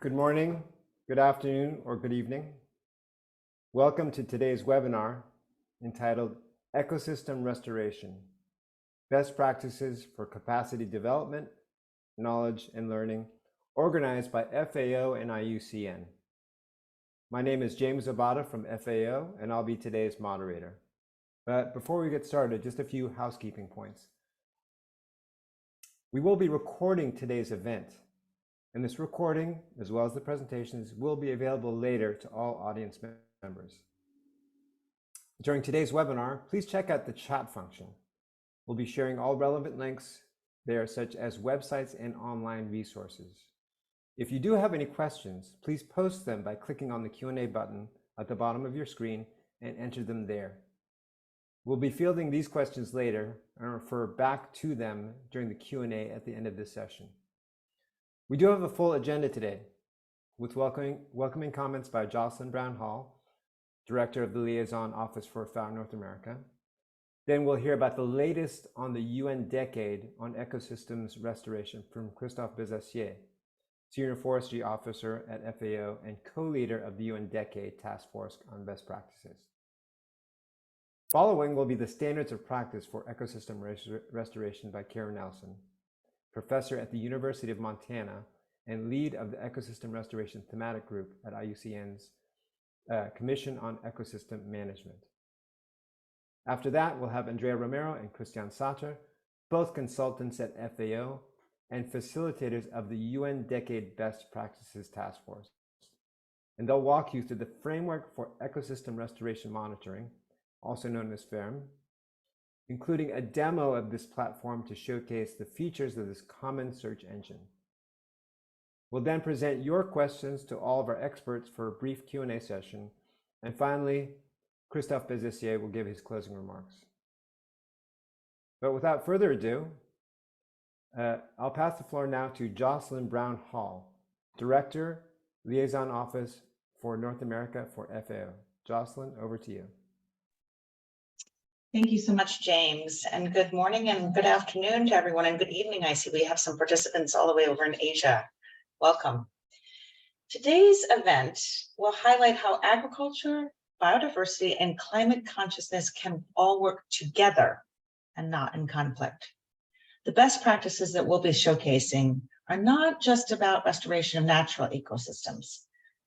Good morning, good afternoon, or good evening. Welcome to today's webinar entitled Ecosystem Restoration, Best Practices for Capacity Development, Knowledge and Learning, organized by FAO and IUCN. My name is James Abada from FAO, and I'll be today's moderator. But before we get started, just a few housekeeping points. We will be recording today's event, and this recording, as well as the presentations, will be available later to all audience members. During today's webinar, please check out the chat function. We'll be sharing all relevant links there, such as websites and online resources. If you do have any questions, please post them by clicking on the Q&A button at the bottom of your screen and enter them there. We'll be fielding these questions later and refer back to them during the Q&A at the end of this session. We do have a full agenda today, with welcoming comments by Jocelyn Brown, Director of the Liaison Office for FAO North America. Then we'll hear about the latest on the UN Decade on Ecosystems Restoration from Christophe Besacier, Senior Forestry Officer at FAO and co-leader of the UN Decade Task Force on Best Practices. Following will be the Standards of Practice for Ecosystem Restoration by Cara Nelson, Professor at the University of Montana and lead of the Ecosystem Restoration Thematic Group at IUCN's Commission on Ecosystem Management. After that, we'll have Andrea Romero and Cristiane, both consultants at FAO and facilitators of the UN Decade Best Practices Task Force. And they'll walk you through the framework for ecosystem restoration monitoring, also known as FERM, including a demo of this platform to showcase the features of this common search engine. We'll then present your questions to all of our experts for a brief Q&A session. And finally, Christophe Besacier will give his closing remarks. But without further ado, I'll pass the floor now to Jocelyn Brown, Director, Liaison Office for North America for FAO. Jocelyn, over to you. Thank you so much, James, and good morning and good afternoon to everyone, and good evening. I see we have some participants all the way over in Asia. Welcome. Today's event will highlight how agriculture, biodiversity, and climate consciousness can all work together and not in conflict. The best practices that we'll be showcasing are not just about restoration of natural ecosystems,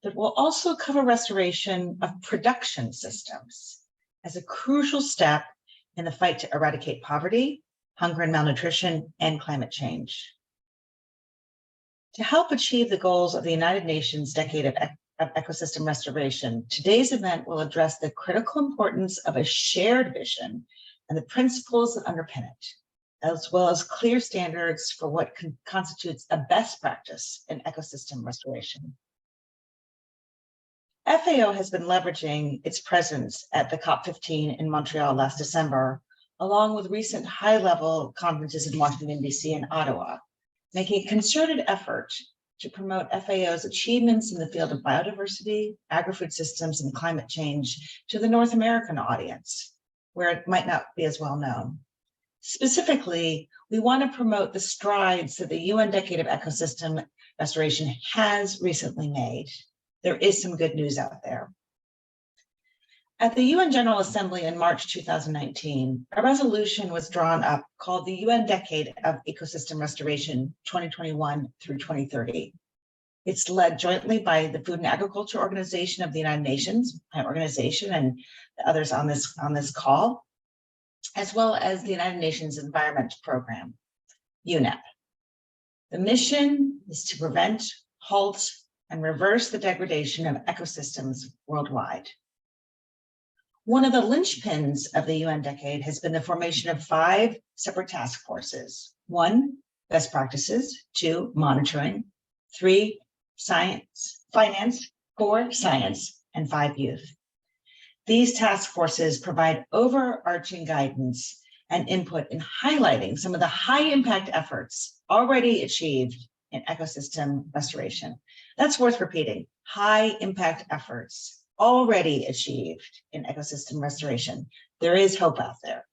but will also cover restoration of production systems as a crucial step in the fight to eradicate poverty, hunger and malnutrition, and climate change. To help achieve the goals of the United Nations Decade of Ecosystem Restoration, today's event will address the critical importance of a shared vision and the principles that underpin it, as well as clear standards for what constitutes a best practice in ecosystem restoration. FAO has been leveraging its presence at the COP15 in Montreal last December, along with recent high-level conferences in Washington, D.C. and Ottawa, making a concerted effort to promote FAO's achievements in the field of biodiversity, agri-food systems, and climate change to the North American audience, where it might not be as well known. Specifically, we want to promote the strides that the UN Decade of Ecosystem Restoration has recently made. There is some good news out there. At the UN General Assembly in March 2019, a resolution was drawn up called the UN Decade of Ecosystem Restoration 2021 through 2030. It's led jointly by the Food and Agriculture Organization of the United Nations, my organization, and the others on this call, as well as the United Nations Environment Program, UNEP. The mission is to prevent, halt, and reverse the degradation of ecosystems worldwide. One of the linchpins of the UN Decade has been the formation of 5 separate task forces. 1, best practices. 2, monitoring. 3, finance. 4, science. And 5, youth. These task forces provide overarching guidance and input in highlighting some of the high impact efforts already achieved in ecosystem restoration. That's worth repeating. High impact efforts already achieved in ecosystem restoration. There is hope out there.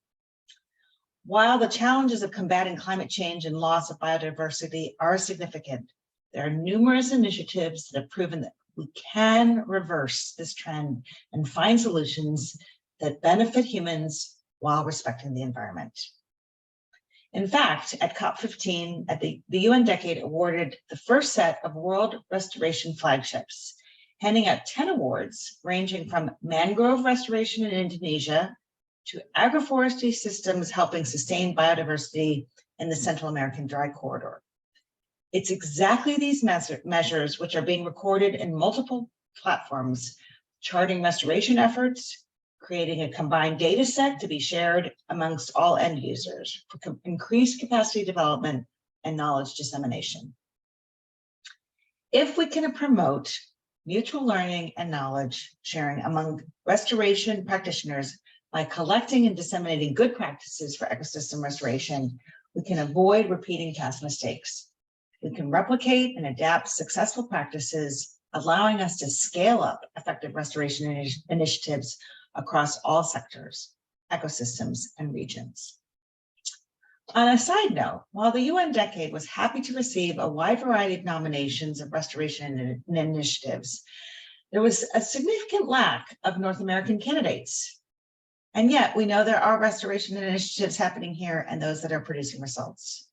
While the challenges of combating climate change and loss of biodiversity are significant, There are numerous initiatives that have proven that we can reverse this trend and find solutions that benefit humans while respecting the environment. In fact, at COP15, the UN Decade awarded the first set of World Restoration Flagships, handing out 10 awards ranging from mangrove restoration in Indonesia to agroforestry systems helping sustain biodiversity in the Central American dry corridor. It's exactly these measures which are being recorded in multiple platforms, charting restoration efforts, creating a combined data set to be shared amongst all end users for increased capacity development and knowledge dissemination. If we can promote mutual learning and knowledge sharing among restoration practitioners by collecting and disseminating good practices for ecosystem restoration, we can avoid repeating past mistakes. We can replicate and adapt successful practices, allowing us to scale up effective restoration initiatives across all sectors, ecosystems, and regions. On a side note, while the UN Decade was happy to receive a wide variety of nominations of restoration initiatives, there was a significant lack of North American candidates. And yet we know there are restoration initiatives happening here and those that are producing results.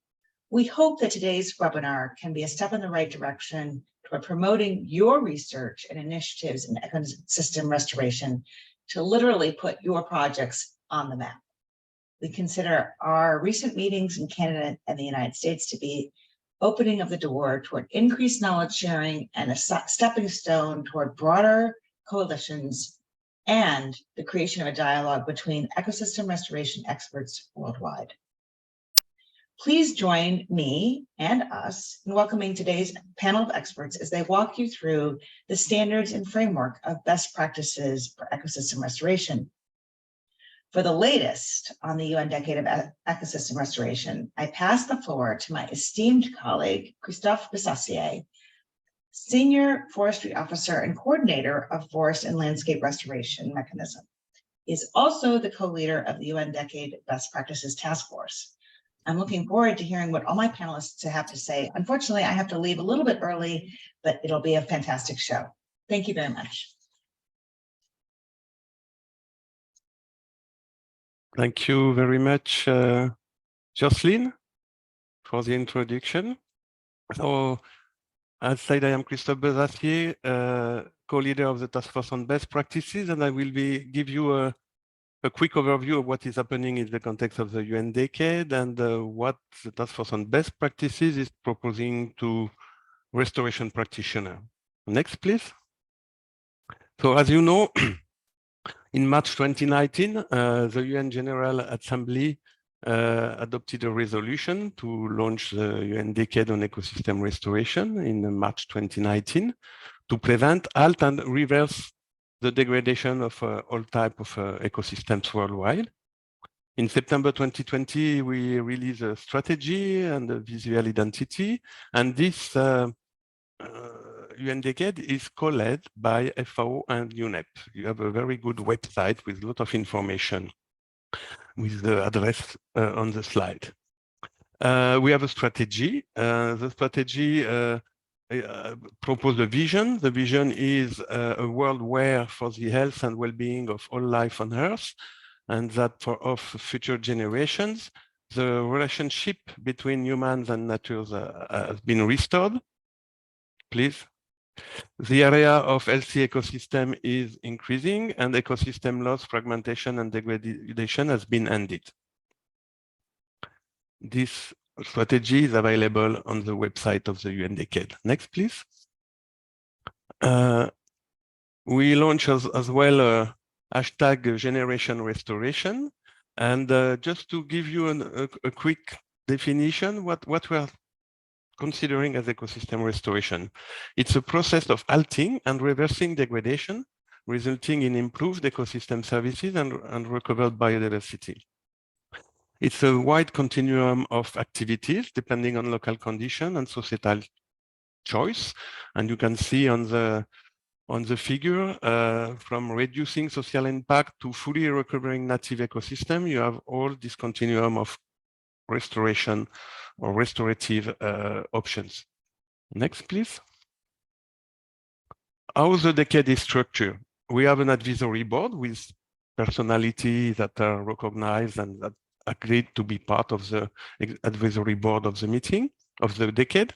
We hope that today's webinar can be a step in the right direction toward promoting your research and initiatives in ecosystem restoration to literally put your projects on the map. We consider our recent meetings in Canada and the United States to be opening of the door toward increased knowledge sharing and a stepping stone toward broader coalitions and the creation of a dialogue between ecosystem restoration experts worldwide. Please join me and us in welcoming today's panel of experts as they walk you through the standards and framework of best practices for ecosystem restoration. For the latest on the UN Decade of Ecosystem Restoration, I pass the floor to my esteemed colleague, Christophe Besacier, Senior Forestry Officer and Coordinator of Forest and Landscape Restoration Mechanism. He is also the co-leader of the UN Decade Best Practices Task Force. I'm looking forward to hearing what all my panelists have to say. Unfortunately, I have to leave a little bit early, but it'll be a fantastic show. Thank you very much. Thank you very much, Jocelyn, for the introduction. So, as said, I am Christophe Besacier, co-leader of the Task Force on Best Practices, and I will give you a quick overview of what is happening in the context of the UN Decade and what the Task Force on Best Practices is proposing to restoration practitioners. Next, please. So, as you know, in March 2019, the UN General Assembly adopted a resolution to launch the UN Decade on Ecosystem Restoration in March 2019 to prevent, halt, and reverse the degradation of all types of ecosystems worldwide. In September 2020, we released a strategy and a visual identity, and this UN Decade is co-led by FAO and UNEP. You have a very good website with a lot of information with the address on the slide. We have a strategy. The strategy proposes a vision. The vision is a world where for the health and well-being of all life on Earth, and that of future generations, the relationship between humans and nature has been restored. Please. The area of healthy ecosystem is increasing, and ecosystem loss, fragmentation, and degradation has been ended. This strategy is available on the website of the UN Decade. Next, please. We launch as well a hashtag Generation Restoration, and just to give you a quick definition, what we are considering as ecosystem restoration. It's a process of halting and reversing degradation, resulting in improved ecosystem services and recovered biodiversity. It's a wide continuum of activities depending on local condition and societal choice. And you can see on the figure, from reducing social impact to fully recovering native ecosystem, you have all this continuum of restoration or restorative options. Next, please. How the decade is structured. We have an advisory board with personalities that are recognized and that agreed to be part of the advisory board of the meeting of the decade.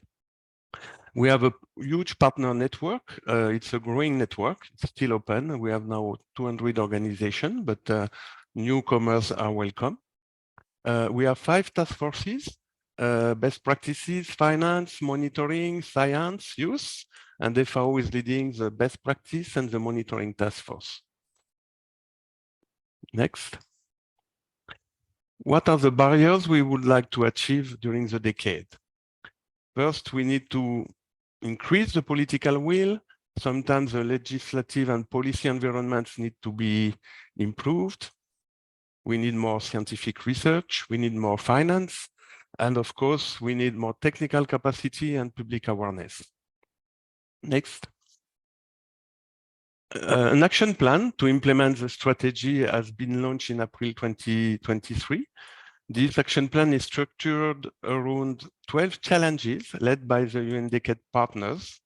We have a huge partner network. It's a growing network. It's still open. We have now 200 organizations, but newcomers are welcome. We have 5 task forces, best practices, finance, monitoring, science, youth, and FAO is leading the best practice and the monitoring task force. Next. What are the barriers we would like to achieve during the decade? First, we need to increase the political will. Sometimes the legislative and policy environments need to be improved. We need more scientific research. We need more finance. And of course, we need more technical capacity and public awareness. Next. An action plan to implement the strategy has been launched in April 2023. This action plan is structured around 12 challenges led by the UN Decade partners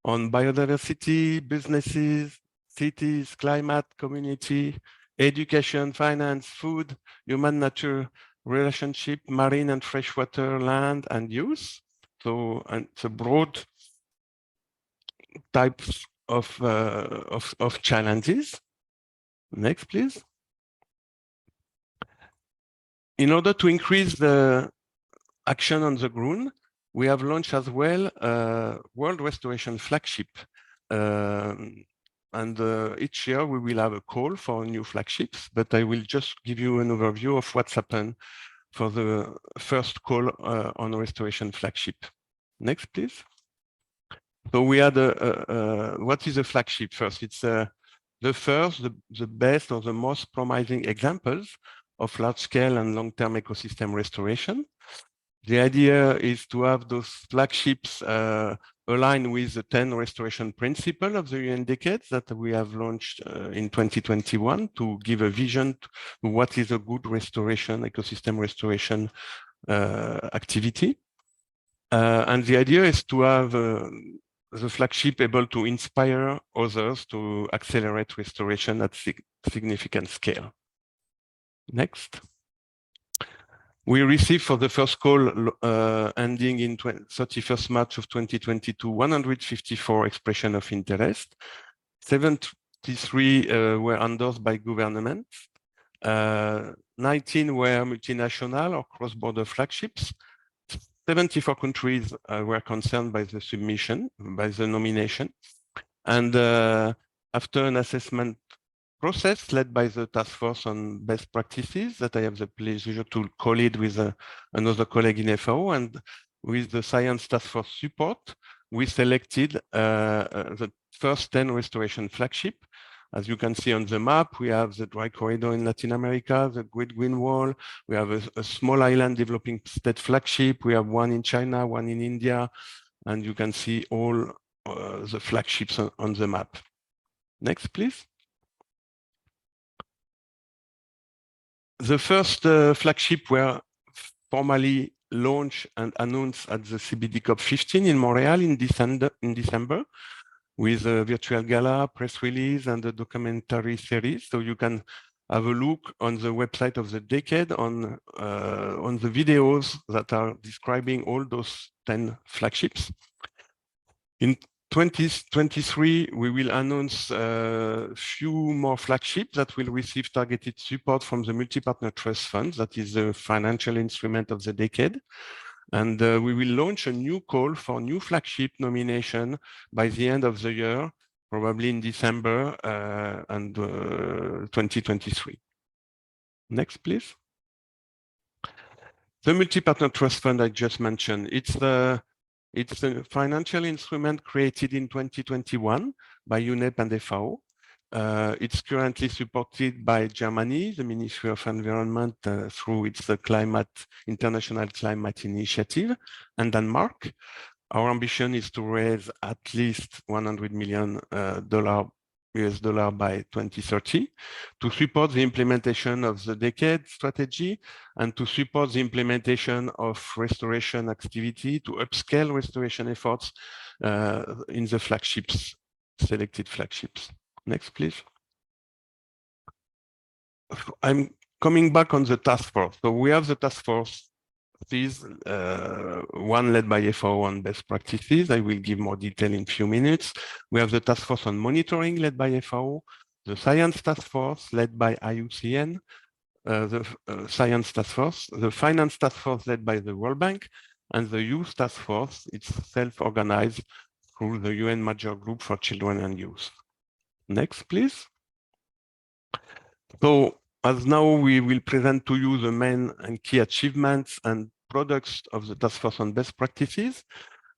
on biodiversity, businesses, cities, climate, community, education, finance, food, human nature, relationship, marine and freshwater, land, and youth. So it's a broad types of challenges. Next, please. In order to increase the action on the ground, we have launched as well a World Restoration Flagship. Each year we will have a call for new flagships, but I will just give you an overview of what's happened for the first call on Restoration Flagship. Next, please. So we had what is a flagship first? It's the first, the best or the most promising examples of large-scale and long-term ecosystem restoration. The idea is to have those flagships align with the 10 restoration principles of the UN Decade that we have launched in 2021 to give a vision to what is a good restoration, ecosystem restoration activity. And the idea is to have the flagship able to inspire others to accelerate restoration at significant scale. Next. We received for the first call ending in 31st March of 2022, 154 expressions of interest. 73 were endorsed by governments. 19 were multinational or cross-border flagships. 74 countries were concerned by the submission, by the nomination. And after an assessment process led by the task force on best practices that I have the pleasure to co-lead with another colleague in FAO, and with the science task force support, we selected the first 10 restoration flagship. As you can see on the map, we have the dry corridor in Latin America, the Great Green Wall, we have a small island developing state flagship, we have one in China, one in India, and you can see all the flagships on the map. Next, please. The first flagship were formally launched and announced at the CBD COP15 in Montreal in December with a virtual gala, press release, and a documentary series. So you can have a look on the website of the Decade on the videos that are describing all those 10 flagships. In 2023, we will announce a few more flagships that will receive targeted support from the Multi-Partner Trust Fund, that is the financial instrument of the Decade. And we will launch a new call for new flagship nomination by the end of the year, probably in December 2023. Next, please. The Multi-Partner Trust Fund I just mentioned, it's a financial instrument created in 2021 by UNEP and FAO. It's currently supported by Germany, the Ministry of Environment, through its International Climate Initiative, and Denmark. Our ambition is to raise at least $100 million by 2030 to support the implementation of the decade strategy and to support the implementation of restoration activity to upscale restoration efforts in the flagships, selected flagships. Next, please. I'm coming back on the task force. So we have the task force. These one led by FAO on best practices. I will give more detail in a few minutes. We have the task force on monitoring led by FAO, the science task force led by IUCN, the science task force, the finance task force led by the World Bank, and the youth task force. It's self-organized through the UN Major Group for Children and Youth. Next, please. So as now we will present to you the main and key achievements and products of the task force on best practices,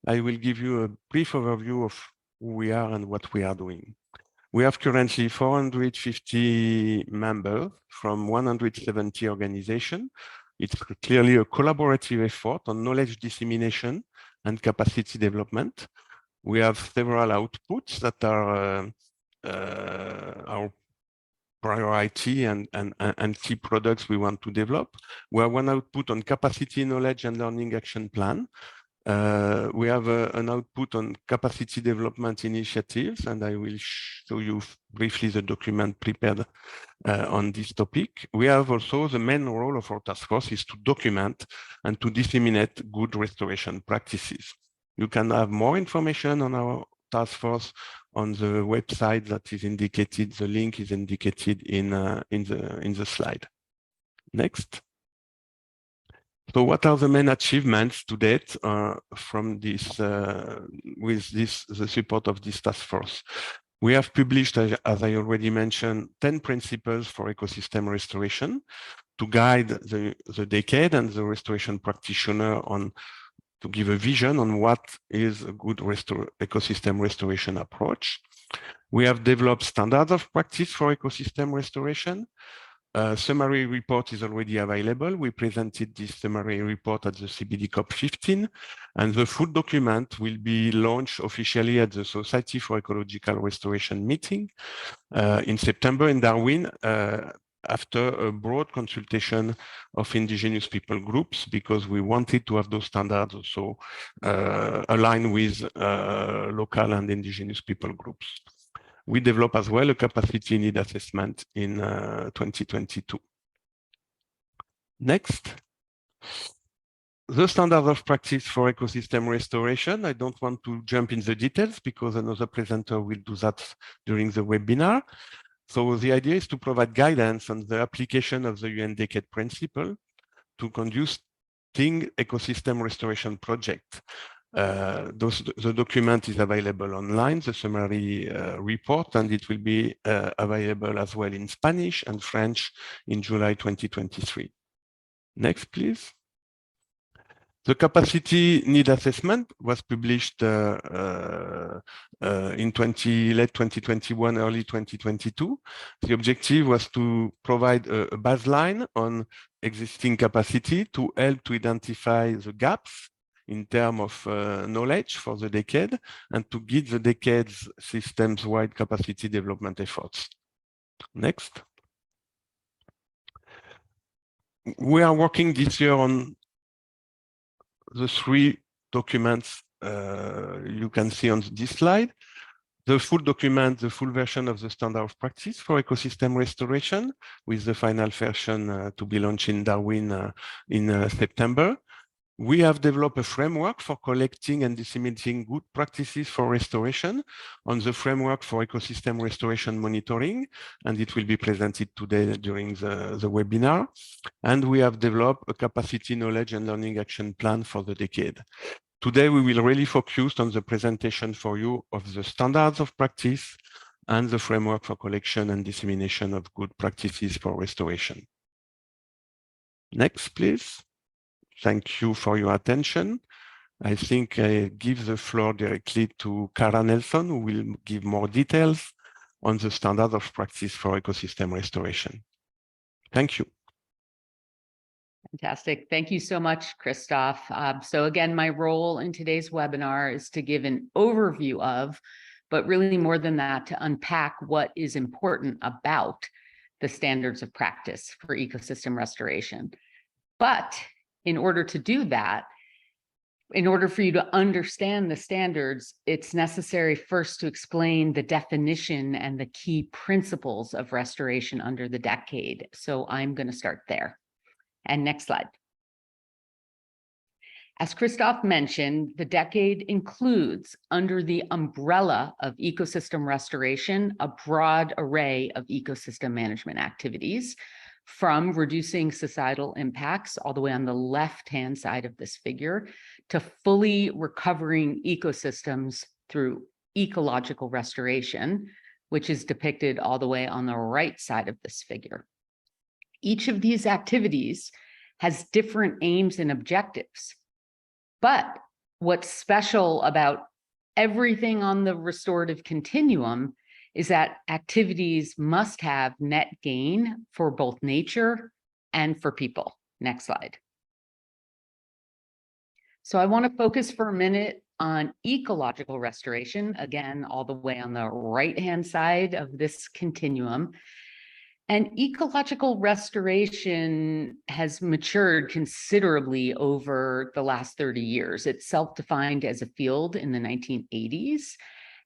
I will give you a brief overview of who we are and what we are doing. We have currently 450 members from 170 organizations. It's clearly a collaborative effort on knowledge dissemination and capacity development. We have several outputs that are our priority and key products we want to develop. We have one output on capacity, knowledge, and learning action plan. We have an output on capacity development initiatives, and I will show you briefly the document prepared on this topic. We have also the main role of our task force is to document and to disseminate good restoration practices. You can have more information on our task force on the website that is indicated. The link is indicated in the slide. Next. So what are the main achievements to date from this with the support of this task force? We have published, as I already mentioned, 10 principles for ecosystem restoration to guide the decade and the restoration practitioner on to give a vision on what is a good ecosystem restoration approach. We have developed standards of practice for ecosystem restoration. A summary report is already available. We presented this summary report at the CBD COP15, and the full document will be launched officially at the Society for Ecological Restoration meeting in September in Darwin, after a broad consultation of indigenous people groups, because we wanted to have those standards also align with local and indigenous people groups. We develop as well a capacity need assessment in 2022. Next. The standards of practice for ecosystem restoration. I don't want to jump in the details because another presenter will do that during the webinar. So the idea is to provide guidance on the application of the UN Decade Principle to conducting ecosystem restoration project. The document is available online, the summary report, and it will be available as well in Spanish and French in July 2023. Next, please. The capacity need assessment was published in late 2021, early 2022. The objective was to provide a baseline on existing capacity to help to identify the gaps in terms of knowledge for the decade and to guide the decade's systems-wide capacity development efforts. Next. We are working this year on the three documents you can see on this slide. The full document, the full version of the standard of practice for ecosystem restoration, with the final version to be launched in Darwin in September. We have developed a framework for collecting and disseminating good practices for restoration on the framework for ecosystem restoration monitoring, and it will be presented today during the webinar. And we have developed a capacity, knowledge, and learning action plan for the decade. Today, we will really focus on the presentation for you of the standards of practice and the framework for collection and dissemination of good practices for restoration. Next, please. Thank you for your attention. I think I give the floor directly to Cara Nelson, who will give more details on the standard of practice for ecosystem restoration. Thank you. Fantastic. Thank you so much, Christophe. So again, my role in today's webinar is to give an overview of but really more than that, to unpack what is important about the standards of practice for ecosystem restoration. But in order to do that, in order for you to understand the standards, it's necessary first to explain the definition and the key principles of restoration under the decade. So I'm going to start there. And next slide. As Christophe mentioned, the decade includes, under the umbrella of ecosystem restoration, a broad array of ecosystem management activities, from reducing societal impacts all the way on the left-hand side of this figure to fully recovering ecosystems through ecological restoration, which is depicted all the way on the right side of this figure. Each of these activities has different aims and objectives. But what's special about everything on the restorative continuum is that activities must have net gain for both nature and for people. Next slide. So I want to focus for a minute on ecological restoration, again, all the way on the right-hand side of this continuum. And ecological restoration has matured considerably over the last 30 years. It's self-defined as a field in the 1980s,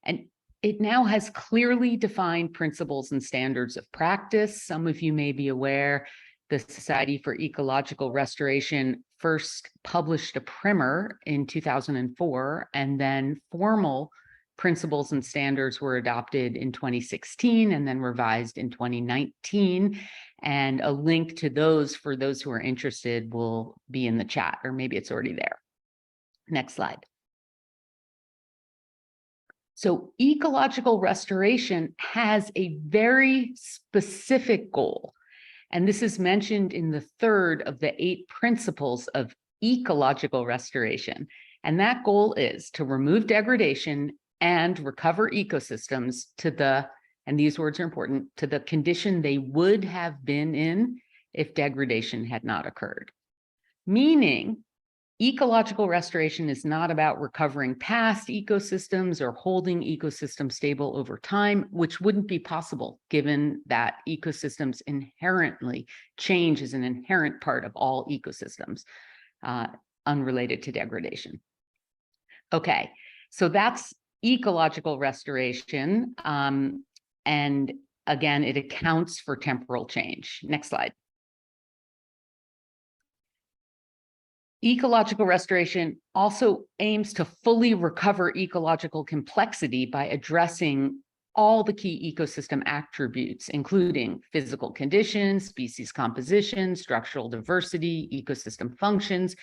and it now has clearly defined principles and standards of practice. Some of you may be aware the Society for Ecological Restoration first published a primer in 2004, and then formal principles and standards were adopted in 2016 and then revised in 2019. And a link to those for those who are interested will be in the chat, or maybe it's already there. Next slide. So ecological restoration has a very specific goal. And this is mentioned in the third of the 8 principles of ecological restoration. And that goal is to remove degradation and recover ecosystems to the, and these words are important, to the condition they would have been in if degradation had not occurred. Meaning, ecological restoration is not about recovering past ecosystems or holding ecosystems stable over time, which wouldn't be possible given that ecosystems inherently change is an inherent part of all ecosystems, unrelated to degradation. Okay, so that's ecological restoration. And again, it accounts for temporal change. Next slide. Ecological restoration also aims to fully recover ecological complexity by addressing all the key ecosystem attributes, including physical conditions, species composition, structural diversity, ecosystem functions,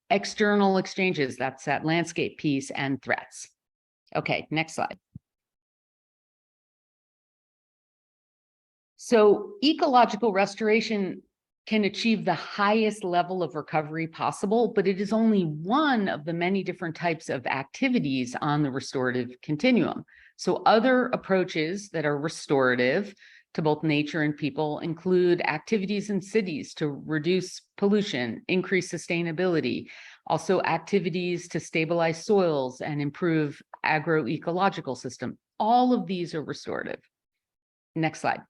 external exchanges, that's that landscape piece, and threats. Okay, next slide. So ecological restoration can achieve the highest level of recovery possible, but it is only one of the many different types of activities on the restorative continuum. So other approaches that are restorative to both nature and people include activities in cities to reduce pollution, increase sustainability, also activities to stabilize soils and improve agroecological system. All of these are restorative. Next slide.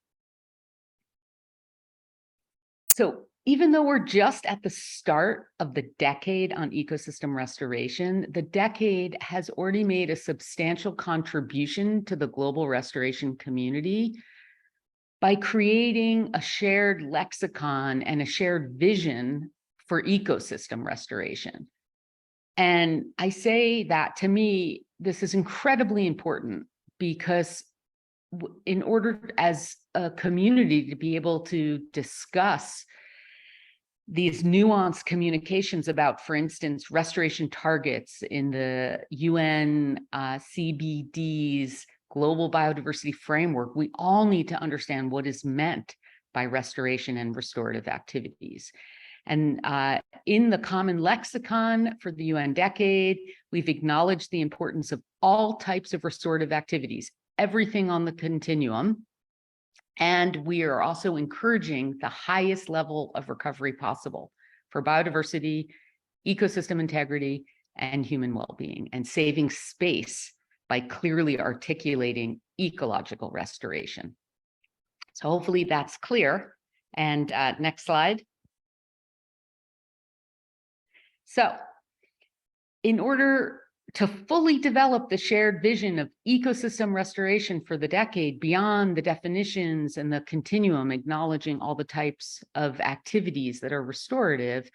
So even though we're just at the start of the decade on ecosystem restoration, the decade has already made a substantial contribution to the global restoration community by creating a shared lexicon and a shared vision for ecosystem restoration. And I say that, to me, this is incredibly important because in order as a community to be able to discuss these nuanced communications about, for instance, restoration targets in the UN CBD's Global Biodiversity Framework, we all need to understand what is meant by restoration and restorative activities. And in the common lexicon for the UN decade, we've acknowledged the importance of all types of restorative activities, everything on the continuum. And we are also encouraging the highest level of recovery possible for biodiversity, ecosystem integrity, and human well-being, and saving space by clearly articulating ecological restoration. So hopefully that's clear. And next slide. So in order to fully develop the shared vision of ecosystem restoration for the decade beyond the definitions and the continuum, acknowledging all the types of activities that are restorative,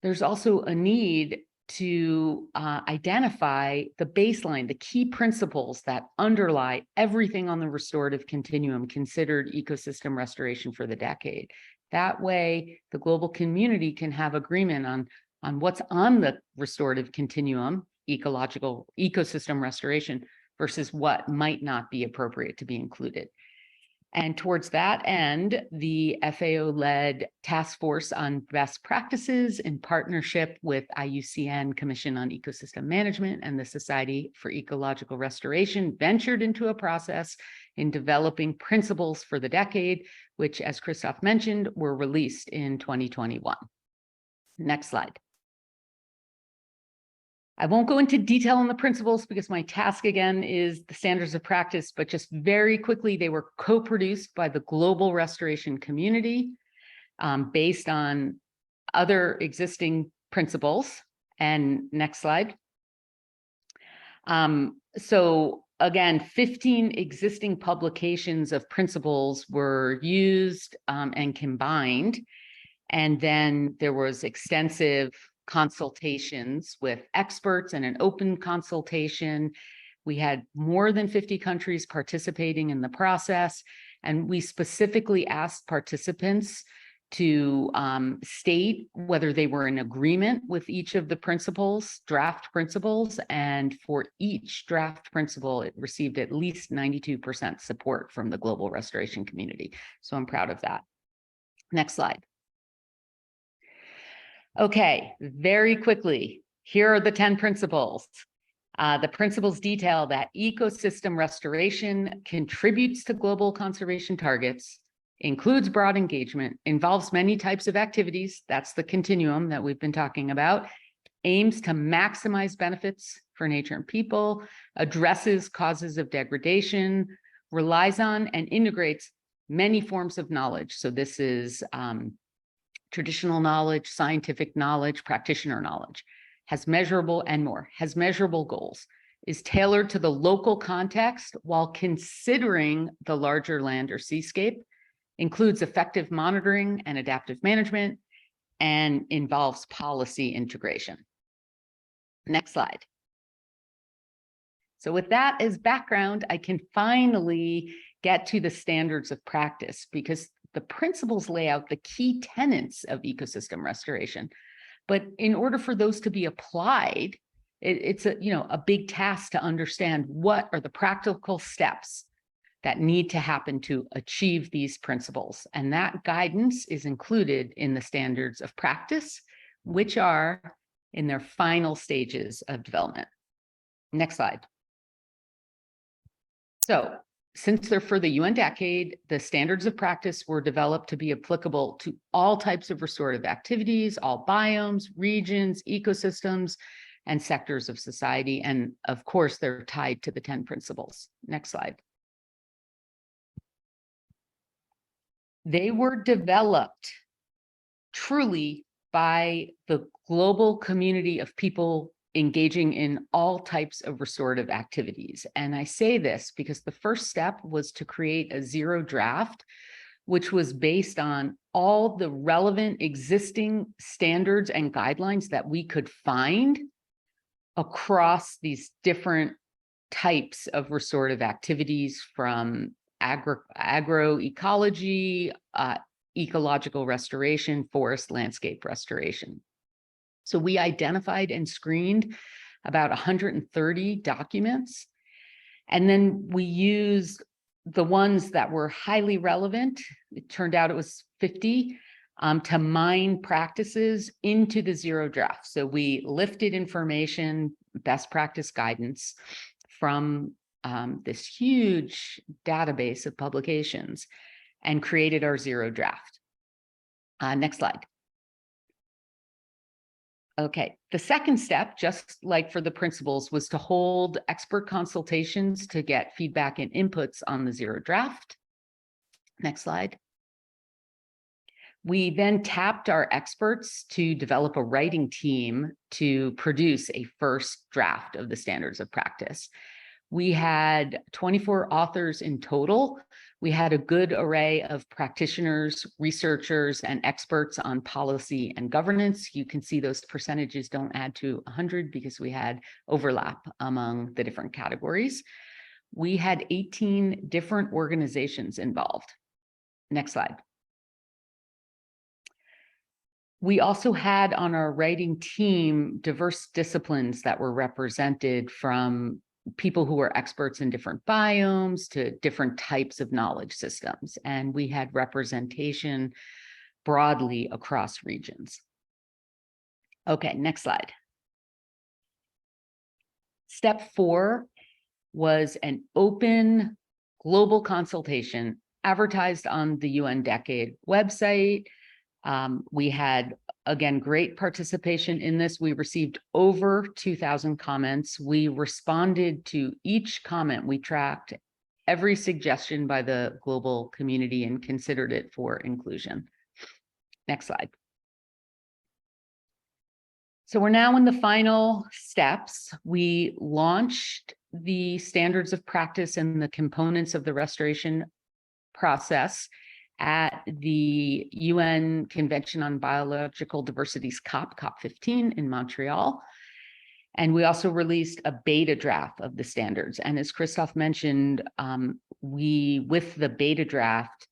there's also a need to identify the baseline, the key principles that underlie everything on the restorative continuum considered ecosystem restoration for the decade. That way, the global community can have agreement on what's on the restorative continuum, ecological ecosystem restoration, versus what might not be appropriate to be included. And towards that end, the FAO-led Task Force on Best Practices in partnership with IUCN Commission on Ecosystem Management and the Society for Ecological Restoration ventured into a process in developing principles for the decade, which, as Christophe mentioned, were released in 2021. Next slide. I won't go into detail on the principles because my task again is the standards of practice, but just very quickly, they were co-produced by the global restoration community based on other existing principles. And next slide. So again, 15 existing publications of principles were used and combined. And then there was extensive consultations with experts and an open consultation. We had more than 50 countries participating in the process, and we specifically asked participants to state whether they were in agreement with each of the principles, draft principles, and for each draft principle, it received at least 92% support from the global restoration community. So I'm proud of that. Next slide. Okay, very quickly, here are the 10 principles. The principles detail that ecosystem restoration contributes to global conservation targets, includes broad engagement, involves many types of activities, that's the continuum that we've been talking about, aims to maximize benefits for nature and people, addresses causes of degradation, relies on and integrates many forms of knowledge. So this is traditional knowledge, scientific knowledge, practitioner knowledge, has measurable and more, has measurable goals, is tailored to the local context while considering the larger land or seascape, includes effective monitoring and adaptive management, and involves policy integration. Next slide. So with that as background, I can finally get to the standards of practice because the principles lay out the key tenets of ecosystem restoration. But in order for those to be applied, it's a big task to understand what are the practical steps that need to happen to achieve these principles. And that guidance is included in the standards of practice, which are in their final stages of development. Next slide. So, since they're for the UN decade, the standards of practice were developed to be applicable to all types of restorative activities, all biomes, regions, ecosystems, and sectors of society. And of course, they're tied to the 10 principles. Next slide. They were developed truly by the global community of people engaging in all types of restorative activities. And I say this because the first step was to create a zero draft, which was based on all the relevant existing standards and guidelines that we could find across these different types of restorative activities, from agroecology, ecological restoration, forest landscape restoration. So we identified and screened about 130 documents, and then we used the ones that were highly relevant. It turned out it was 50 to mine practices into the zero draft. So we lifted information, best practice guidance from this huge database of publications and created our zero draft. Next slide. Okay, the second step, just like for the principals, was to hold expert consultations to get feedback and inputs on the zero draft. Next slide. We then tapped our experts to develop a writing team to produce a first draft of the standards of practice. We had 24 authors in total. We had a good array of practitioners, researchers, and experts on policy and governance. You can see those percentages don't add to 100 because we had overlap among the different categories. We had 18 different organizations involved. Next slide. We also had on our writing team diverse disciplines that were represented, from people who were experts in different biomes to different types of knowledge systems. And we had representation broadly across regions. Okay, next slide. Step 4 was an open global consultation advertised on the UN Decade website. We had, again, great participation in this. We received over 2,000 comments. We responded to each comment. We tracked every suggestion by the global community and considered it for inclusion. Next slide. So we're now in the final steps. We launched the standards of practice and the components of the restoration process at the UN Convention on Biological Diversity's COP15 in Montreal. And we also released a beta draft of the standards. And as Christophe mentioned, with the beta draft,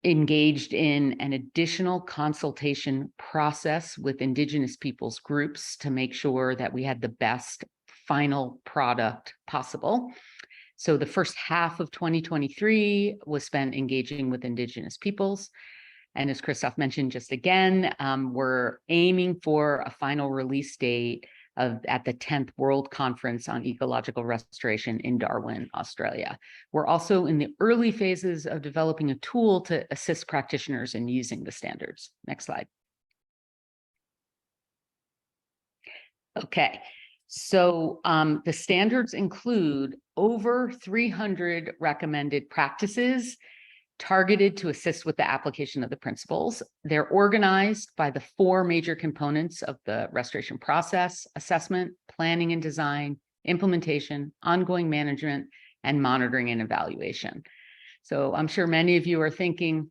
engaged in an additional consultation process with Indigenous peoples groups to make sure that we had the best final product possible. So the first half of 2023 was spent engaging with Indigenous peoples. And as Christophe mentioned, just again, we're aiming for a final release date at the 10th World Conference on Ecological Restoration in Darwin, Australia. We're also in the early phases of developing a tool to assist practitioners in using the standards. Next slide. Okay. So the standards include over 300 recommended practices targeted to assist with the application of the principles. They're organized by the 4 major components of the restoration process: assessment, planning and design, implementation, ongoing management, and monitoring and evaluation. So I'm sure many of you are thinking,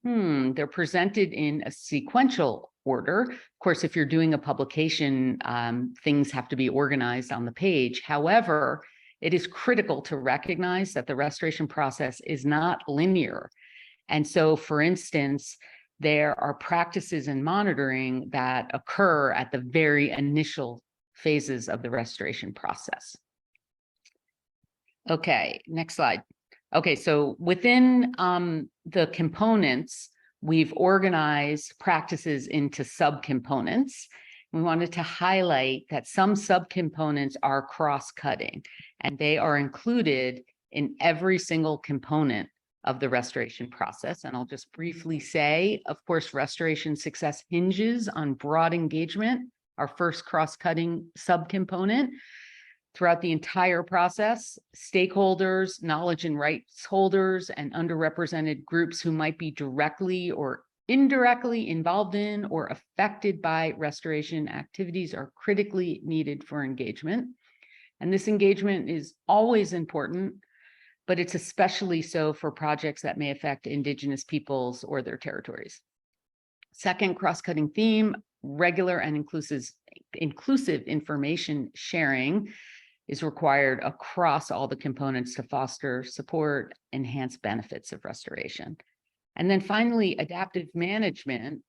they're presented in a sequential order. Of course, if you're doing a publication, things have to be organized on the page. However, it is critical to recognize that the restoration process is not linear. And so, for instance, there are practices in monitoring that occur at the very initial phases of the restoration process. Okay, next slide. Okay, so within the components, we've organized practices into subcomponents. We wanted to highlight that some subcomponents are cross-cutting, and they are included in every single component of the restoration process. And I'll just briefly say, of course, restoration success hinges on broad engagement, our first cross-cutting subcomponent. Throughout the entire process, stakeholders, knowledge and rights holders, and underrepresented groups who might be directly or indirectly involved in or affected by restoration activities are critically needed for engagement. And this engagement is always important, but it's especially so for projects that may affect Indigenous peoples or their territories. Second cross-cutting theme, regular and inclusive information sharing is required across all the components to foster, support, enhance benefits of restoration. And then finally, adaptive management,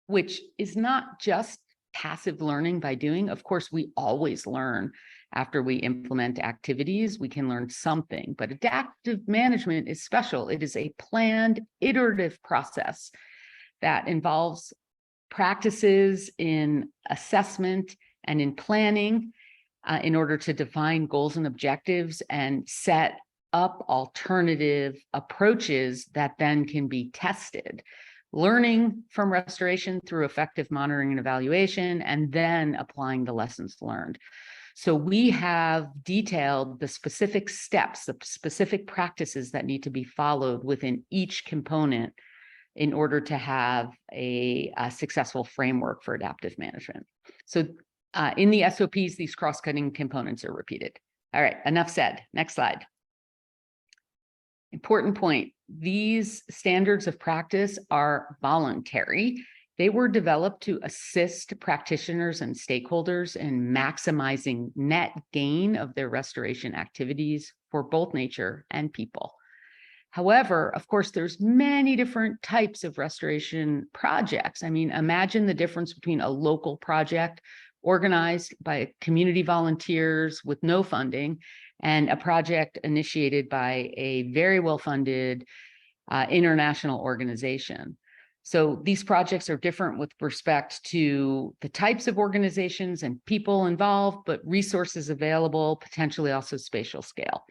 which is not just passive learning by doing. Of course, we always learn after we implement activities. We can learn something, but adaptive management is special. It is a planned, iterative process that involves practices in assessment and in planning in order to define goals and objectives and set up alternative approaches that then can be tested. learning from restoration through effective monitoring and evaluation, and then applying the lessons learned. So we have detailed the specific steps, the specific practices that need to be followed within each component in order to have a successful framework for adaptive management. So in the SOPs, these cross-cutting components are repeated. All right, enough said. Next slide. Important point. These standards of practice are voluntary. They were developed to assist practitioners and stakeholders in maximizing net gain of their restoration activities for both nature and people. However, of course, there's many different types of restoration projects. I mean, imagine the difference between a local project organized by community volunteers with no funding and a project initiated by a very well-funded international organization. So these projects are different with respect to the types of organizations and people involved, but resources available, potentially also spatial scale.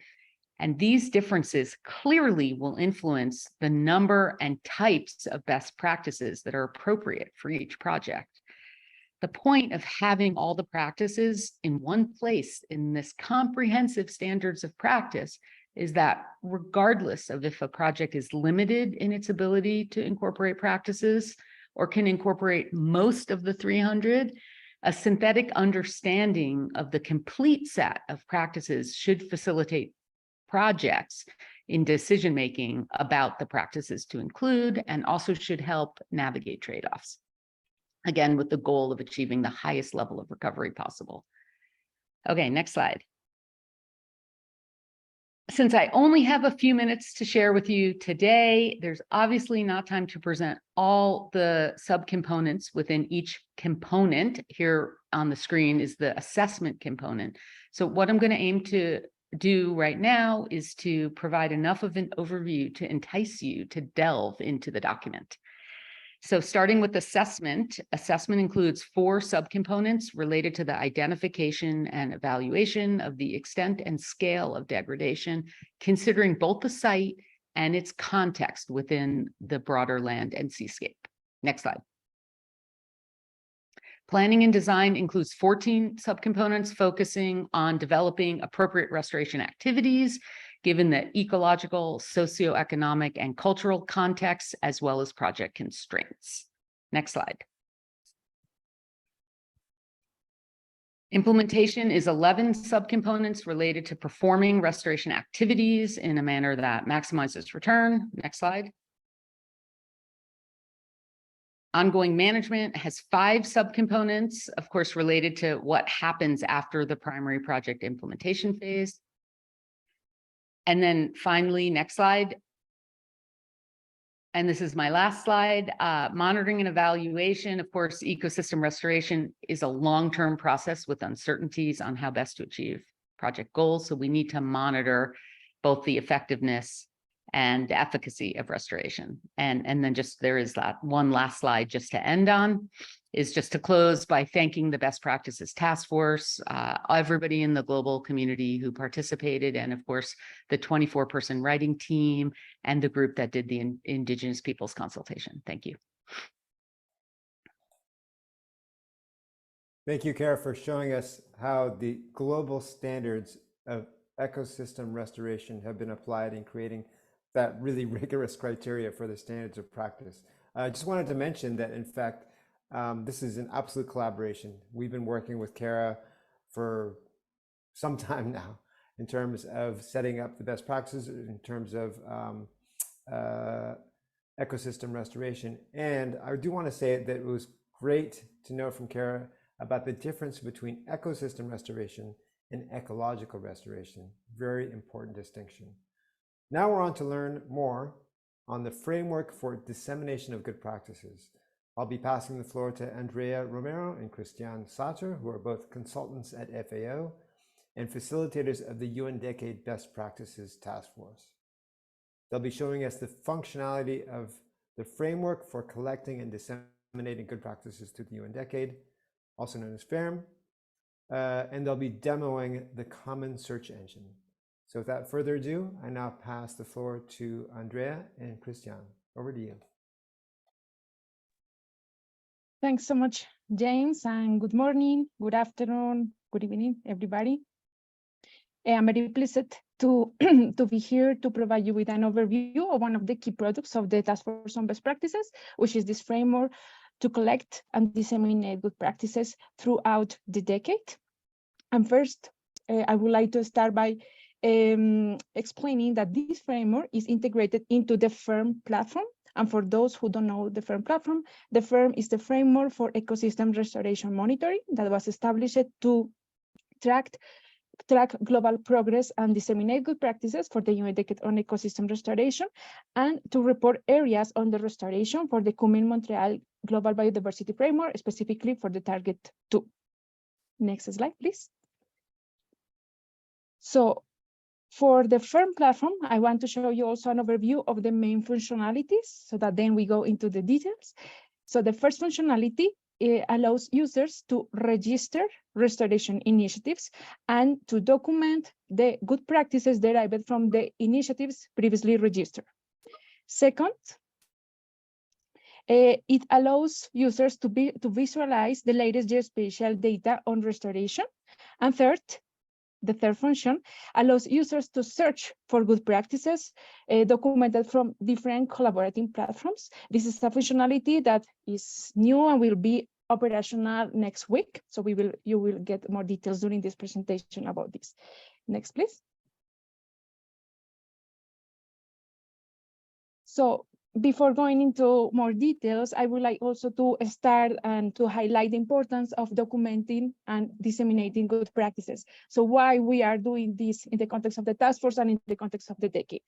And these differences clearly will influence the number and types of best practices that are appropriate for each project. The point of having all the practices in one place in this comprehensive standards of practice is that regardless of if a project is limited in its ability to incorporate practices or can incorporate most of the 300, a synthetic understanding of the complete set of practices should facilitate projects in decision-making about the practices to include, and also should help navigate trade-offs. Again, with the goal of achieving the highest level of recovery possible. Okay, next slide. Since I only have a few minutes to share with you today, there's obviously not time to present all the subcomponents within each component. Here on the screen is the assessment component. So what I'm going to aim to do right now is to provide enough of an overview to entice you to delve into the document. So starting with assessment includes 4 subcomponents related to the identification and evaluation of the extent and scale of degradation, considering both the site and its context within the broader land and seascape. Next slide. Planning and design includes 14 subcomponents focusing on developing appropriate restoration activities, given the ecological, socioeconomic, and cultural contexts, as well as project constraints. Next slide. Implementation is 11 subcomponents related to performing restoration activities in a manner that maximizes return. Next slide. Ongoing management has 5 subcomponents, of course, related to what happens after the primary project implementation phase. And then finally, next slide. And this is my last slide. Monitoring and evaluation. Of course, ecosystem restoration is a long-term process with uncertainties on how best to achieve project goals. So we need to monitor both the effectiveness and efficacy of restoration. And then just there is that one last slide just to end on, is just to close by thanking the Best Practices Task Force, everybody in the global community who participated, and of course, the 24-person writing team and the group that did the Indigenous Peoples consultation. Thank you. Thank you, Cara, for showing us how the global standards of ecosystem restoration have been applied in creating that really rigorous criteria for the standards of practice. I just wanted to mention that, in fact, this is an absolute collaboration. We've been working with Cara for some time now in terms of setting up the best practices, in terms of ecosystem restoration. And I do want to say that it was great to know from Cara about the difference between ecosystem restoration and ecological restoration. Very important distinction. Now we're on to learn more on the framework for dissemination of good practices. I'll be passing the floor to Andrea Romero and Cristiane, who are both consultants at FAO and facilitators of the UN Decade Best Practices Task Force. They'll be showing us the functionality of the framework for collecting and disseminating good practices to the UN Decade, also known as FERM, and they'll be demoing the common search engine. So without further ado, I now pass the floor to Andrea and Cristiane. Over to you. Thanks so much, James, and good morning, good afternoon, good evening, everybody. I'm very pleased to, to be here to provide you with an overview of one of the key products of the Task Force on Best Practices, which is this framework to collect and disseminate good practices throughout the decade. And first, I would like to start by explaining that this framework is integrated into the FERM platform. And for those who don't know the FERM platform, the FERM is the framework for ecosystem restoration monitoring that was established to track global progress and disseminate good practices for the UN Decade on Ecosystem Restoration, and to report areas under restoration for the Kunming-Montreal Global Biodiversity Framework, specifically for the Target 2. Next slide, please. So for the FERM platform, I want to show you also an overview of the main functionalities so that then we go into the details. So the first functionality allows users to register restoration initiatives and to document the good practices derived from the initiatives previously registered. Second, it allows users to visualize the latest geospatial data on restoration. And third, the third function allows users to search for good practices documented from different collaborating platforms. This is a functionality that is new and will be operational next week. So you will get more details during this presentation about this. Next, please. So before going into more details, I would like also to start and to highlight the importance of documenting and disseminating good practices. So why we are doing this in the context of the task force and in the context of the decade.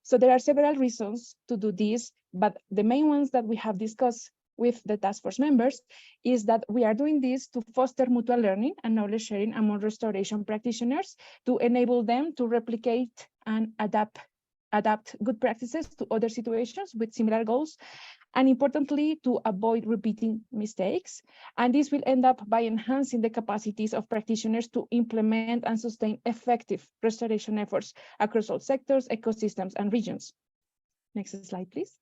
So there are several reasons to do this, but the main ones that we have discussed with the task force members is that we are doing this to foster mutual learning and knowledge sharing among restoration practitioners, to enable them to replicate and adapt good practices to other situations with similar goals, and importantly, to avoid repeating mistakes. And this will end up by enhancing the capacities of practitioners to implement and sustain effective restoration efforts across all sectors, ecosystems, and regions. Next slide, please.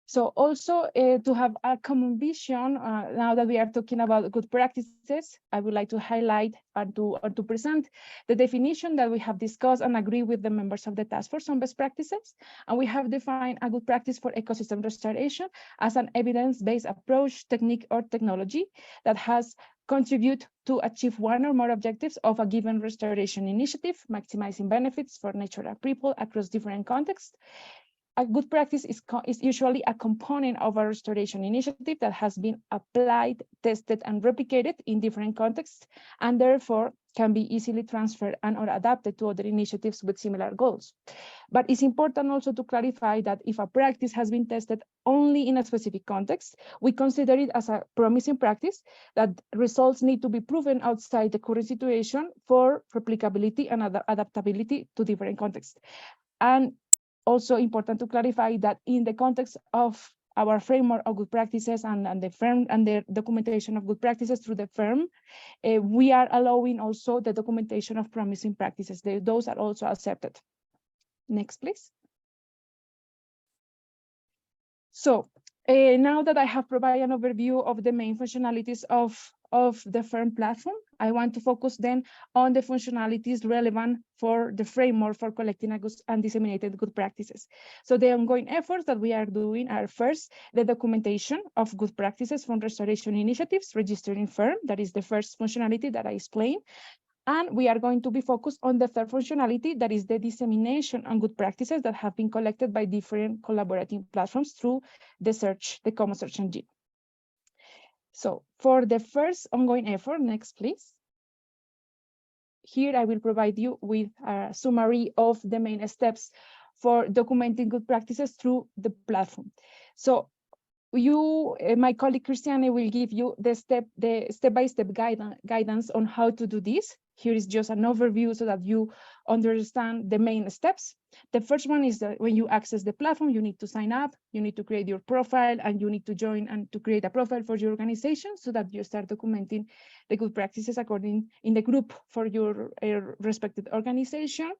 So also to have a common vision, now that we are talking about good practices, I would like to highlight and to present the definition that we have discussed and agree with the members of the Task Force on Best Practices. And we have defined a good practice for ecosystem restoration as an evidence-based approach, technique, or technology that has contribute to achieve one or more objectives of a given restoration initiative, maximizing benefits for nature and people across different contexts. A good practice is usually a component of a restoration initiative that has been applied, tested, and replicated in different contexts, and therefore can be easily transferred and or adapted to other initiatives with similar goals. But it's important also to clarify that if a practice has been tested only in a specific context, we consider it as a promising practice that results need to be proven outside the current situation for replicability and adaptability to different contexts. And also important to clarify that in the context of our framework of good practices and the FERM and the documentation of good practices through the FERM, we are allowing also the documentation of promising practices. Those are also accepted. Next, please. So now that I have provided an overview of the main functionalities of the FERM platform, I want to focus then on the functionalities relevant for the framework for collecting and disseminated good practices. So the ongoing efforts that we are doing are first, the documentation of good practices from restoration initiatives registered in FERM. That is the first functionality that I explained. And we are going to be focused on the third functionality, that is the dissemination and good practices that have been collected by different collaborating platforms through the common search engine. So for the first ongoing effort, next please. Here I will provide you with a summary of the main steps for documenting good practices through the platform. So my colleague Cristiane will give you the step-by-step guidance on how to do this. Here is just an overview so that you understand the main steps. The first one is that when you access the platform, you need to sign up, you need to create your profile, and you need to join and to create a profile for your organization so that you start documenting the good practices according in the group for your respected organization.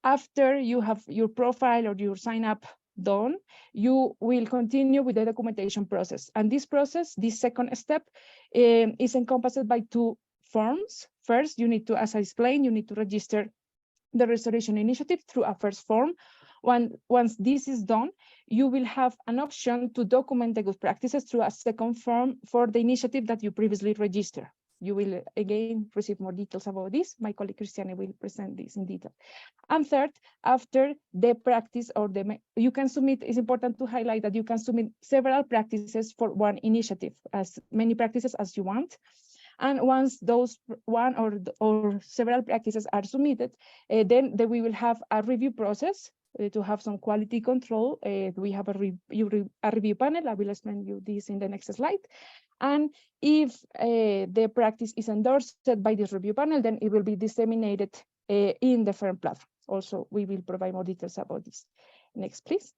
After you have your profile or your sign up done, you will continue with the documentation process. And this process, this second step, is encompassed by two forms. First, you need to, as I explained, you need to register the restoration initiative through a first form. Once this is done, you will have an option to document the good practices through a second form for the initiative that you previously registered. You will again receive more details about this. My colleague Cristiane will present this in detail. And third, after the practice or you can submit, it's important to highlight that you can submit several practices for one initiative, as many practices as you want. And once those one or several practices are submitted, then we will have a review process to have some quality control. We have a review panel. I will explain you this in the next slide. And if the practice is endorsed by this review panel, then it will be disseminated in the FERM platform. Also, we will provide more details about this. Next, please.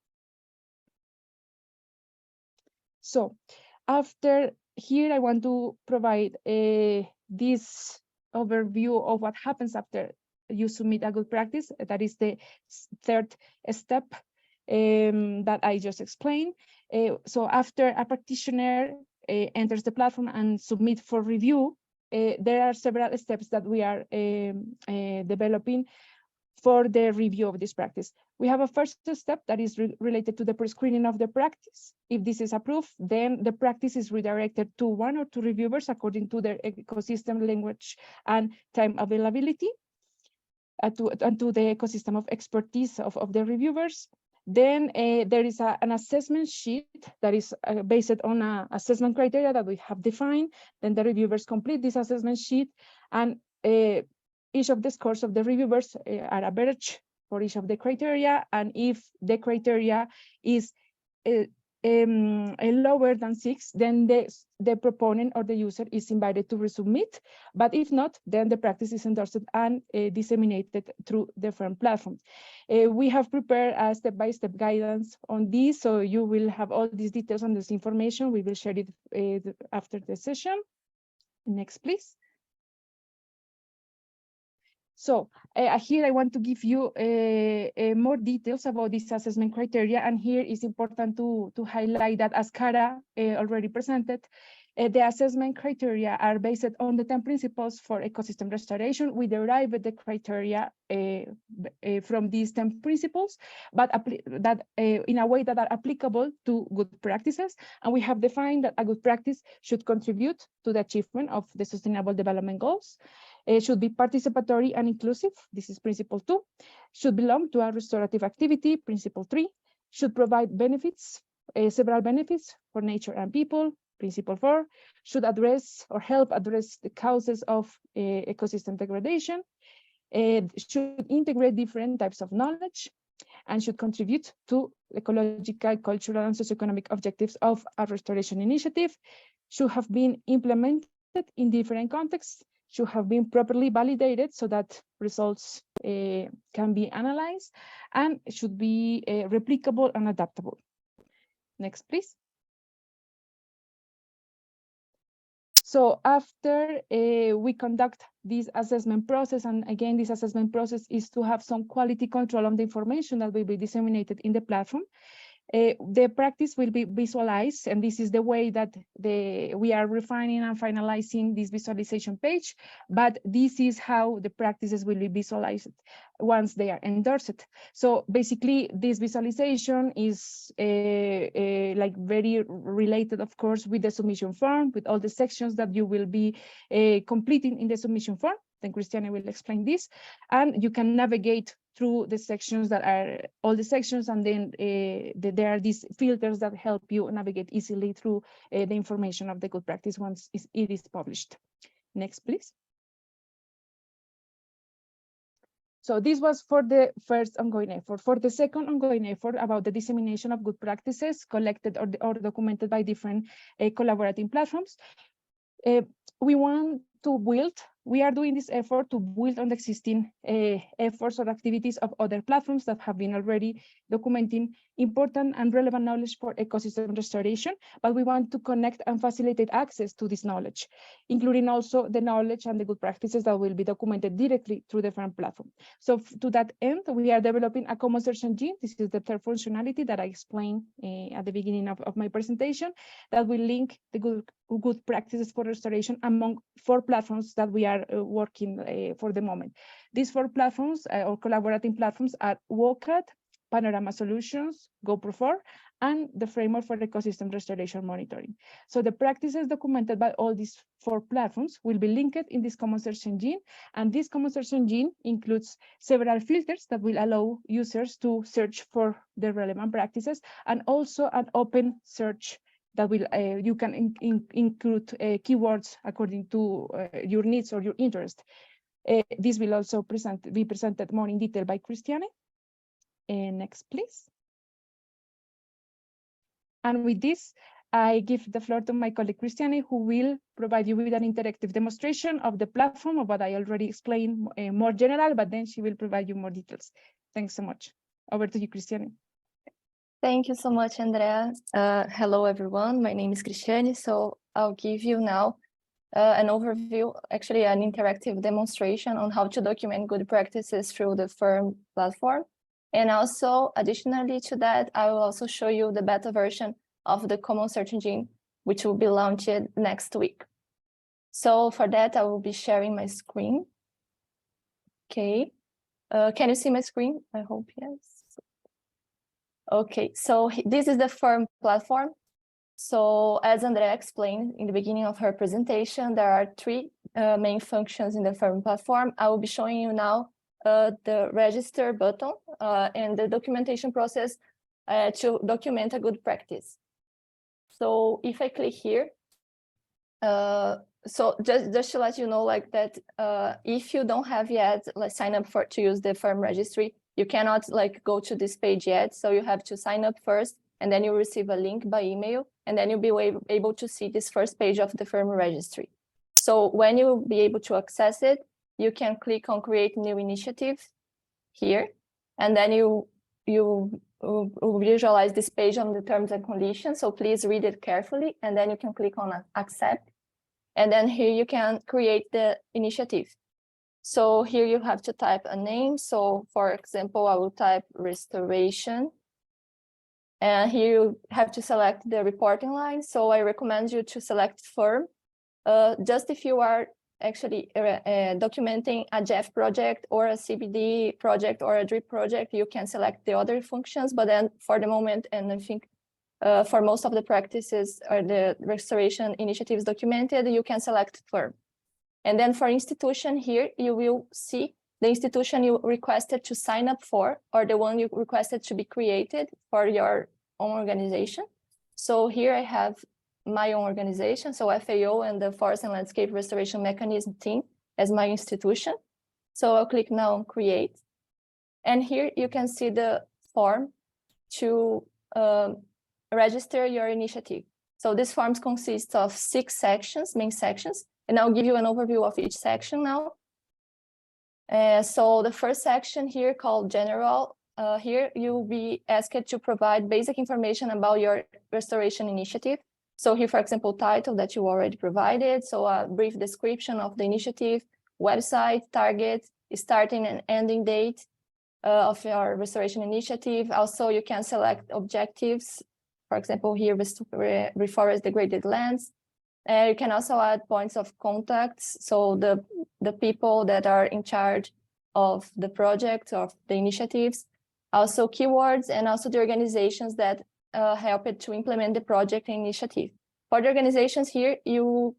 So after here, I want to provide this overview of what happens after you submit a good practice. That is the third step that I just explained. So after a practitioner enters the platform and submit for review, there are several steps that we are developing for the review of this practice. We have a first step that is related to the pre-screening of the practice. If this is approved, then the practice is redirected to one or two reviewers according to their ecosystem, language, and time availability, and to the ecosystem of expertise of the reviewers. Then there is an assessment sheet that is based on an assessment criteria that we have defined. Then the reviewers complete this assessment sheet, and each of the scores of the reviewers are average for each of the criteria. And if the criteria is lower than 6, then the proponent or the user is invited to resubmit. But if not, then the practice is endorsed and disseminated through the FERM platform. We have prepared a step-by-step guidance on this, so you will have all these details on this information. We will share it after the session. Next, please. So here I want to give you more details about this assessment criteria. And here it's important to highlight that, as Cara already presented, the assessment criteria are based on the 10 principles for ecosystem restoration. We derive the criteria from these 10 principles, but in a way that are applicable to good practices. And we have defined that a good practice should contribute to the achievement of the Sustainable Development Goals. It should be participatory and inclusive. This is principle 2. Should belong to a restorative activity. Principle 3. Should provide benefits, several benefits for nature and people. Principle 4. Should address or help address the causes of ecosystem degradation. Should integrate different types of knowledge, and should contribute to ecological, cultural, and socioeconomic objectives of a restoration initiative. Should have been implemented in different contexts. Should have been properly validated so that results can be analyzed, and should be replicable and adaptable. Next, please. So after we conduct this assessment process, and again, this assessment process is to have some quality control on the information that will be disseminated in the platform. The practice will be visualized, and this is the way that we are refining and finalizing this visualization page, but this is how the practices will be visualized once they are endorsed. So basically, this visualization is like very related, of course, with the submission form, with all the sections that you will be completing in the submission form. Then Cristiane will explain this, and you can navigate through the sections that are all the sections, and then there are these filters that help you navigate easily through the information of the good practice once it is published. Next, please. So this was for the first ongoing effort. For the second ongoing effort about the dissemination of good practices collected or documented by different collaborating platforms, we want to build we are doing this effort to build on the existing efforts or activities of other platforms that have been already documenting important and relevant knowledge for ecosystem restoration, but we want to connect and facilitate access to this knowledge, including also the knowledge and the good practices that will be documented directly through the FERM platform. So to that end, we are developing a common search engine. This is the third functionality that I explained at the beginning of my presentation, that will link the good practices for restoration among 4 platforms that we are working for the moment. These 4 platforms or collaborating platforms are WOCAT, Panorama Solutions, GoPro4, and the Framework for Ecosystem Restoration Monitoring. So the practices documented by all these 4 platforms will be linked in this common search engine, and this common search engine includes several filters that will allow users to search for the relevant practices, and also an open search that will you can include keywords according to your needs or your interest. This will also be presented more in detail by Cristiane. Next, please. And with this, I give the floor to my colleague Cristiane, who will provide you with an interactive demonstration of the platform, of what I already explained more general, but then she will provide you more details. Thanks so much. Over to you, Cristiane. Thank you so much, Andrea. Hello, everyone. My name is Cristiane. So I'll give you now an overview, actually an interactive demonstration on how to document good practices through the FERM platform. And also, additionally to that, I will also show you the beta version of the common search engine, which will be launched next week. So for that, I will be sharing my screen. Okay. Can you see my screen? I hope yes. Okay, so this is the FERM platform. So as Andrea explained in the beginning of her presentation, there are 3 main functions in the FERM platform. I will be showing you now the register button and the documentation process to document a good practice. So if I click here, so just to let you know, like that, if you don't have yet sign up to use the FERM registry, you cannot go to this page yet. So you have to sign up first, and then you receive a link by email, and then you'll be able to see this first page of the FERM registry. So when you'll be able to access it, you can click on create new initiative here, and then you visualize this page on the terms and conditions. So please read it carefully, and then you can click on accept. And then here you can create the initiative. So here you have to type a name. So for example, I will type restoration. And here you have to select the reporting line. So I recommend you to select FERM. Just if you are actually documenting a Jeff project or a CBD project or a DRIP project, you can select the other functions. But then for the moment, and I think for most of the practices or the restoration initiatives documented, you can select FERM. And then for institution here, you will see the institution you requested to sign up for, or the one you requested to be created for your own organization. So here I have my own organization, so FAO and the Forest and Landscape Restoration Mechanism team as my institution. So I'll click now on create. And here you can see the form to register your initiative. So this form consists of 6 sections, main sections, and I'll give you an overview of each section now. So the first section here called General, here you'll be asked to provide basic information about your restoration initiative. So here, for example, title that you already provided. So a brief description of the initiative, website, target, starting and ending date of your restoration initiative. Also, you can select objectives. For example, here, reforest degraded lands. You can also add points of contacts. So the people that are in charge of the project, of the initiatives. Also keywords, and also the organizations that help it to implement the project initiative. For the organizations here, you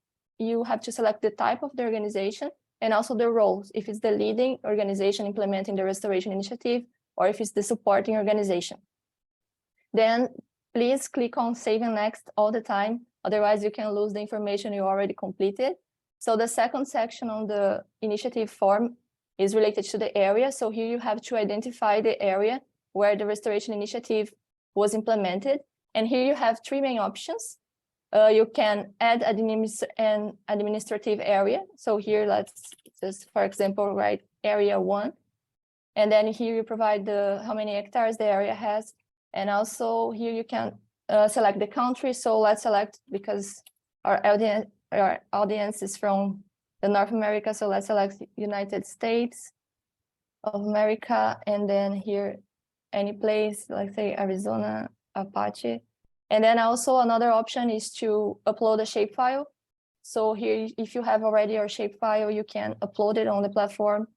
have to select the type of the organization and also the roles, if it's the leading organization implementing the restoration initiative, or if it's the supporting organization. Then please click on Save and Next all the time. Otherwise, you can lose the information you already completed. So the second section on the initiative form is related to the area. So here you have to identify the area where the restoration initiative was implemented. And here you have 3 main options. You can add an administrative area. So here, let's just, for example, write area 1. And then here you provide how many hectares the area has. And also here you can select the country. So let's select, because our audience is from the North America. So let's select United States of America. And then here, any place, like say Arizona, Apache. And then also another option is to upload a shapefile. So here, if you have already your shapefile, you can upload it on the platform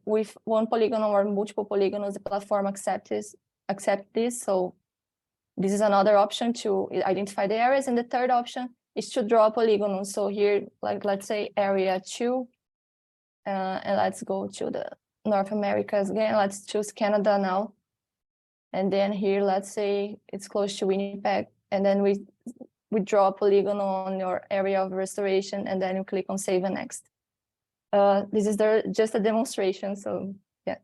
with one polygon or multiple polygons. The platform accept this. So this is another option to identify the areas. And the third option is to draw a polygon. So here, like let's say area 2, and let's go to the North Americas again. Let's choose Canada now. And then here, let's say it's close to Winnipeg. And then we draw a polygon on your area of restoration, and then you click on Save and Next. This is just a demonstration, so yeah.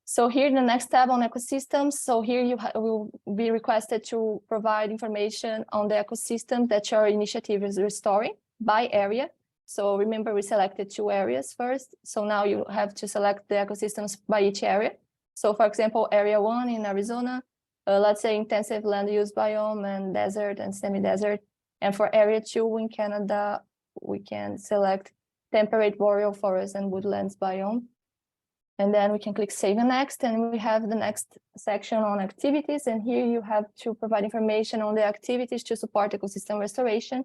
So here, the next tab on ecosystems. So here you will be requested to provide information on the ecosystem that your initiative is restoring by area. So remember, we selected 2 areas first. So now you have to select the ecosystems by each area. So for example, area 1 in Arizona, let's say intensive land use biome and desert and semi-desert. And for area 2 in Canada, we can select temperate boreal forest and woodlands biome. And then we can click Save and Next, and we have the next section on activities. And here you have to provide information on the activities to support ecosystem restoration.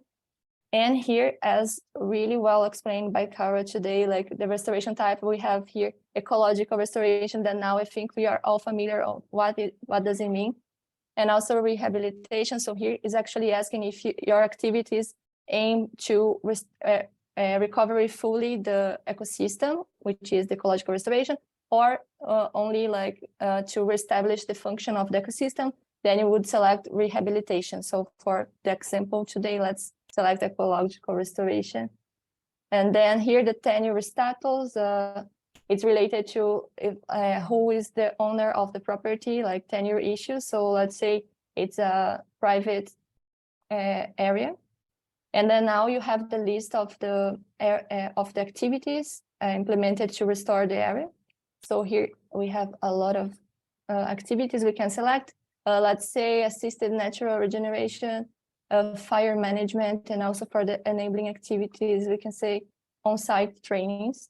And here, as really well explained by Cara today, like the restoration type, we have here ecological restoration, that now I think we are all familiar on what does it mean. And also rehabilitation. So here is actually asking if your activities aim to recover fully the ecosystem, which is the ecological restoration, or only like to reestablish the function of the ecosystem, then you would select rehabilitation. So for the example today, let's select ecological restoration. And then here the tenure status, it's related to who is the owner of the property, like tenure issues. So let's say it's a private area. And then now you have the list of the activities implemented to restore the area. So here we have a lot of activities we can select. Let's say assisted natural regeneration, fire management, and also for the enabling activities, we can say on-site trainings.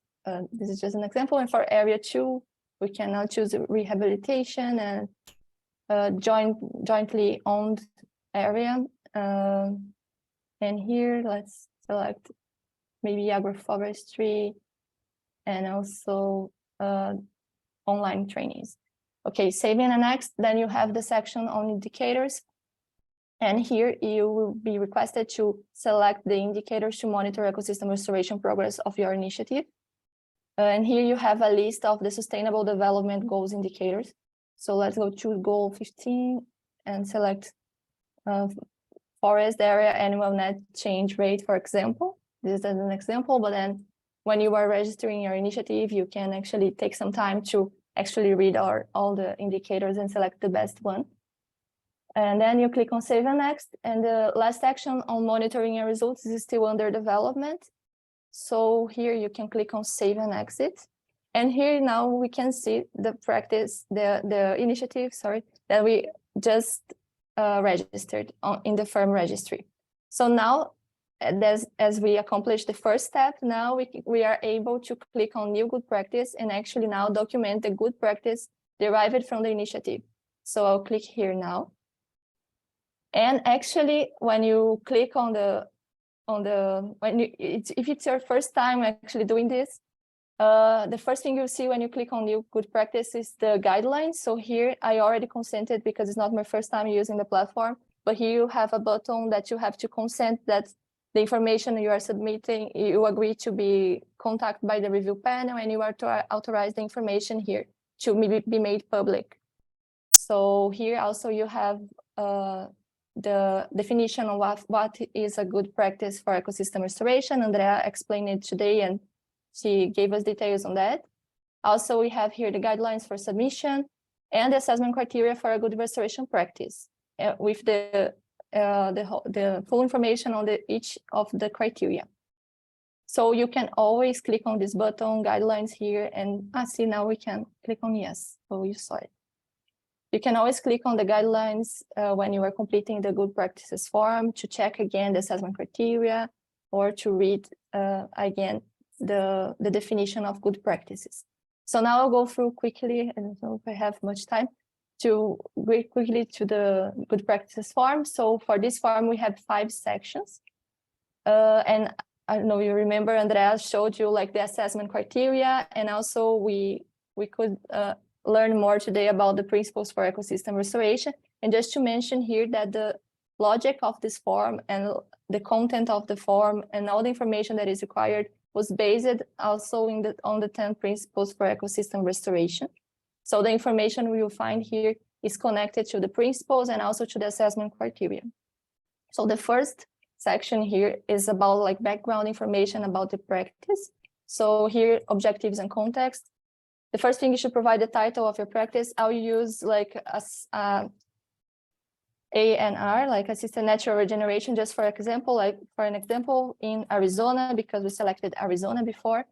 This is just an example. And for area 2, we can now choose rehabilitation and jointly owned area. And here, let's select maybe agroforestry and also online trainings. Okay, saving and next, then you have the section on indicators. And here you will be requested to select the indicators to monitor ecosystem restoration progress of your initiative. And here you have a list of the Sustainable Development Goals indicators. So let's go to goal 15 and select forest area annual net change rate, for example. This is an example, but then when you are registering your initiative, you can actually take some time to actually read all the indicators and select the best one. And then you click on Save and Next. And the last action on monitoring your results is still under development. So here you can click on Save and Exit. And here now we can see the practice, the initiative, that we just registered in the FERM registry. So now, as we accomplished the first step, now we are able to click on New Good Practice and actually now document the good practice derived from the initiative. So I'll click here now. And actually, when you click if it's your first time actually doing this, the first thing you'll see when you click on New Good Practice is the guidelines. So here I already consented because it's not my first time using the platform, but here you have a button that you have to consent that the information you are submitting, you agree to be contacted by the review panel, and you are to authorize the information here to be made public. So here also you have the definition of what is a good practice for ecosystem restoration. Andrea explained it today and she gave us details on that. Also, we have here the guidelines for submission and the assessment criteria for a good restoration practice with the the full information on each of the criteria. So you can always click on this button, guidelines here, and see, now we can click on yes. So you saw it. You can always click on the guidelines when you are completing the good practices form to check again the assessment criteria or to read again the definition of good practices. So now I'll go through quickly, I don't know if I have much time, to go quickly to the good practices form. So for this form, we have 5 sections. And I don't know, you remember Andrea showed you like the assessment criteria, and also we could learn more today about the principles for ecosystem restoration. And just to mention here that the logic of this form and the content of the form and all the information that is required was based also on the 10 principles for ecosystem restoration. So the information we will find here is connected to the principles and also to the assessment criteria. So the first section here is about like background information about the practice. So here, objectives and context. The first thing, you should provide the title of your practice. I'll use like ANR, like assisted natural regeneration, just for example, like for an example in Arizona, because we selected Arizona before.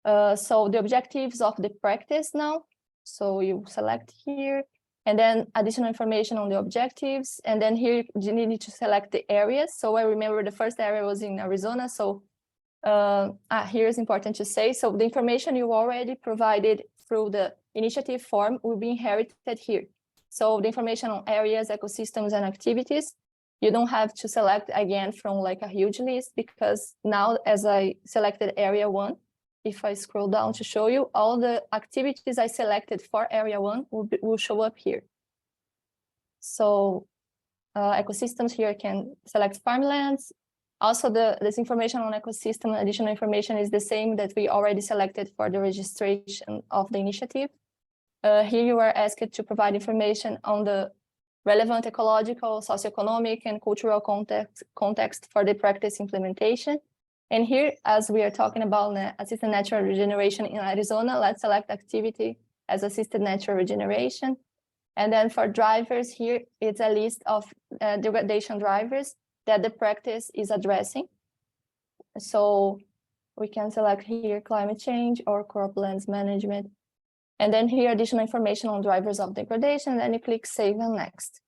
So the objectives of the practice now. So you select here, and then additional information on the objectives. And then here you need to select the areas. So I remember the first area was in Arizona. So here is important to say. So the information you already provided through the initiative form will be inherited here. So the information on areas, ecosystems, and activities, you don't have to select again from like a huge list, because now as I selected area 1, if I scroll down to show you, all the activities I selected for area 1 will show up here. So ecosystems here, I can select farmlands. Also, this information on ecosystem, additional information is the same that we already selected for the registration of the initiative. Here you are asked to provide information on the relevant ecological, socioeconomic, and cultural context for the practice implementation. And here, as we are talking about assisted natural regeneration in Arizona, let's select activity as assisted natural regeneration. And then for drivers here, it's a list of degradation drivers that the practice is addressing. So we can select here climate change or croplands management. And then here additional information on drivers of degradation, and then you click save and next.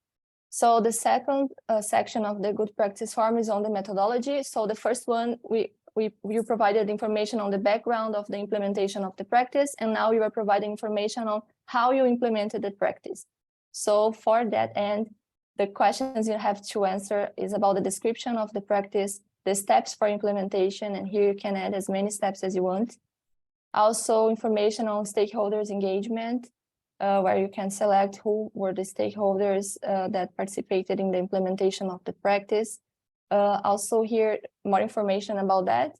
So the second section of the good practice form is on the methodology. So the first one, you provided information on the background of the implementation of the practice, and now you are providing information on how you implemented the practice. So for that end, the questions you have to answer is about the description of the practice, the steps for implementation, and here you can add as many steps as you want. Also information on stakeholders engagement, where you can select who were the stakeholders that participated in the implementation of the practice. Also here, more information about that.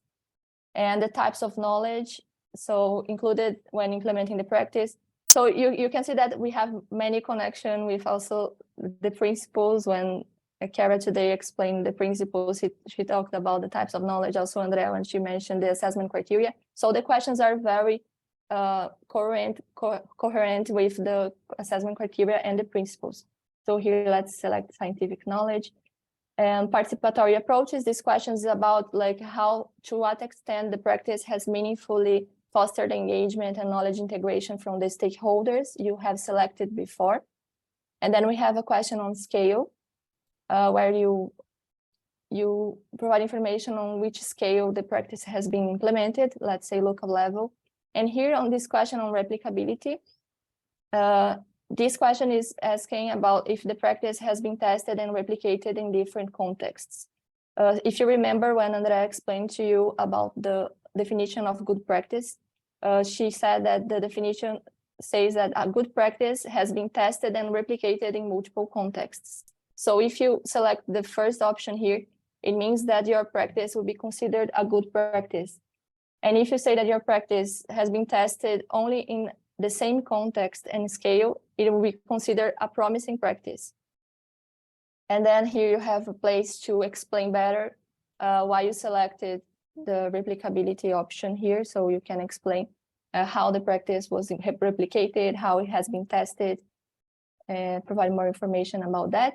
And the types of knowledge, so included when implementing the practice. So you can see that we have many connection with also the principles. When Cara today explained the principles, she talked about the types of knowledge. Also Andrea, when she mentioned the assessment criteria. So the questions are very coherent with the assessment criteria and the principles. So here, let's select scientific knowledge. And participatory approaches, this question is about like how, to what extent the practice has meaningfully fostered engagement and knowledge integration from the stakeholders you have selected before. And then we have a question on scale, where you provide information on which scale the practice has been implemented, let's say local level. And here on this question on replicability, this question is asking about if the practice has been tested and replicated in different contexts. If you remember when Andrea explained to you about the definition of good practice, she said that the definition says that a good practice has been tested and replicated in multiple contexts. So if you select the first option here, it means that your practice will be considered a good practice. And if you say that your practice has been tested only in the same context and scale, it will be considered a promising practice. And then here you have a place to explain better why you selected the replicability option here. So you can explain how the practice was replicated, how it has been tested, and provide more information about that.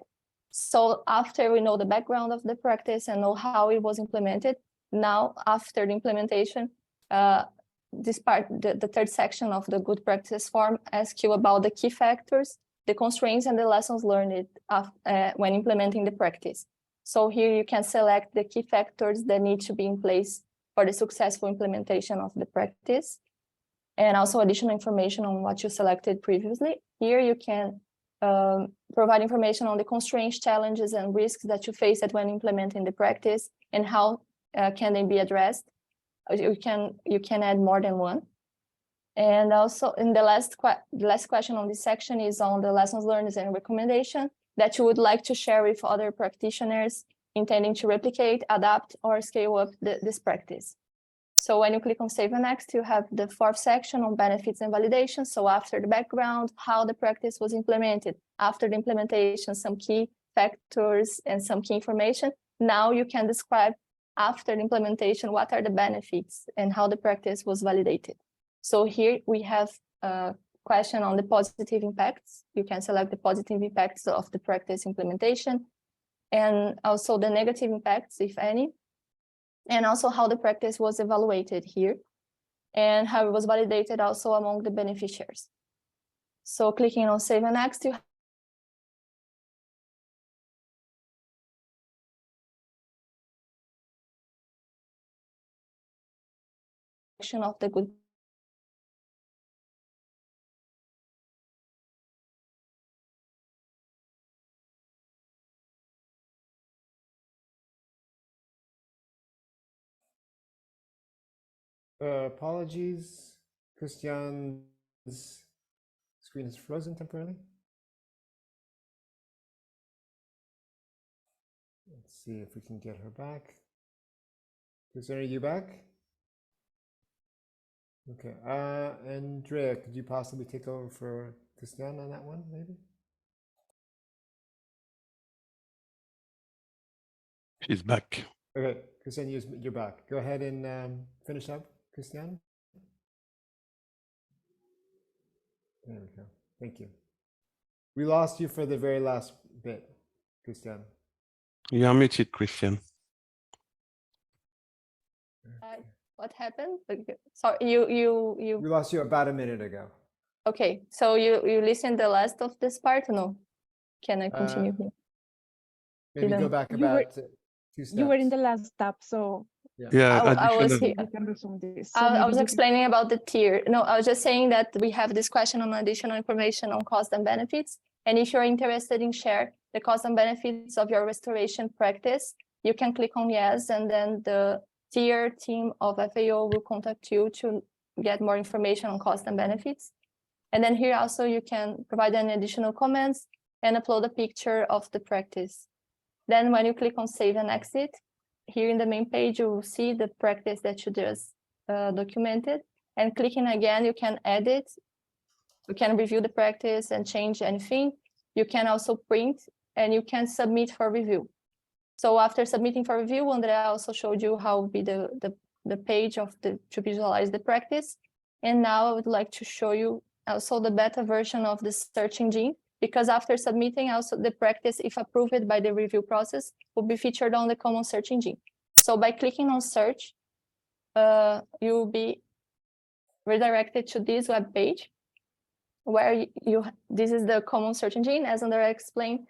So after we know the background of the practice and know how it was implemented, now after the implementation, this part, the third section of the good practice form asks you about the key factors, the constraints and the lessons learned when implementing the practice. So here you can select the key factors that need to be in place for the successful implementation of the practice, and also additional information on what you selected previously. Here you can provide information on the constraints, challenges, and risks that you faced when implementing the practice and how can they be addressed. You can add more than one. And also in the last question on this section is on the lessons learned and recommendation that you would like to share with other practitioners intending to replicate, adapt, or scale up this practice. So when you click on Save and Next, you have the fourth section on benefits and validation. So after the background, how the practice was implemented, after the implementation, some key factors and some key information. Now you can describe after the implementation, what are the benefits and how the practice was validated. So here we have a question on the positive impacts. You can select the positive impacts of the practice implementation and also the negative impacts, if any, and also how the practice was evaluated here and how it was validated also among the beneficiaries. So clicking on Save and Next, you of the good Apologies, Cristiane's screen is frozen temporarily. Let's see if we can get her back. Cristiane, are you back? Okay, Andrea, could you possibly take over for Cristiane on that one, maybe? She's back. Okay, Cristiane, you're back. Go ahead and finish up, Cristiane. There we go. Thank you. We lost you for the very last bit, Cristiane. You are muted, Cristiane. what happened? Sorry, you. We lost you about a minute ago. Okay, so you listened the last of this part? No, can I continue here? Maybe go back about 2 steps. You were in the last step, so Yeah, I was additional- here. we can resume this. So I maybe was you explaining about the tier. No, I was just saying that we have this question on additional information on cost and benefits. And if you're interested in share the cost and benefits of your restoration practice, you can click on yes, and then the tier team of FAO will contact you to get more information on cost and benefits. And then here also you can provide any additional comments and upload a picture of the practice. Then when you click on Save and Exit, here in the main page, you will see the practice that you just documented. And clicking again, you can edit. You can review the practice and change anything. You can also print and you can submit for review. So after submitting for review, Andrea also showed you how would be the page to visualize the practice. And now I would like to show you also the beta version of the search engine, because after submitting also the practice, if approved by the review process, will be featured on the common search engine. So by clicking on search, you will be redirected to this web page where this is the common search engine. As Andrea explained,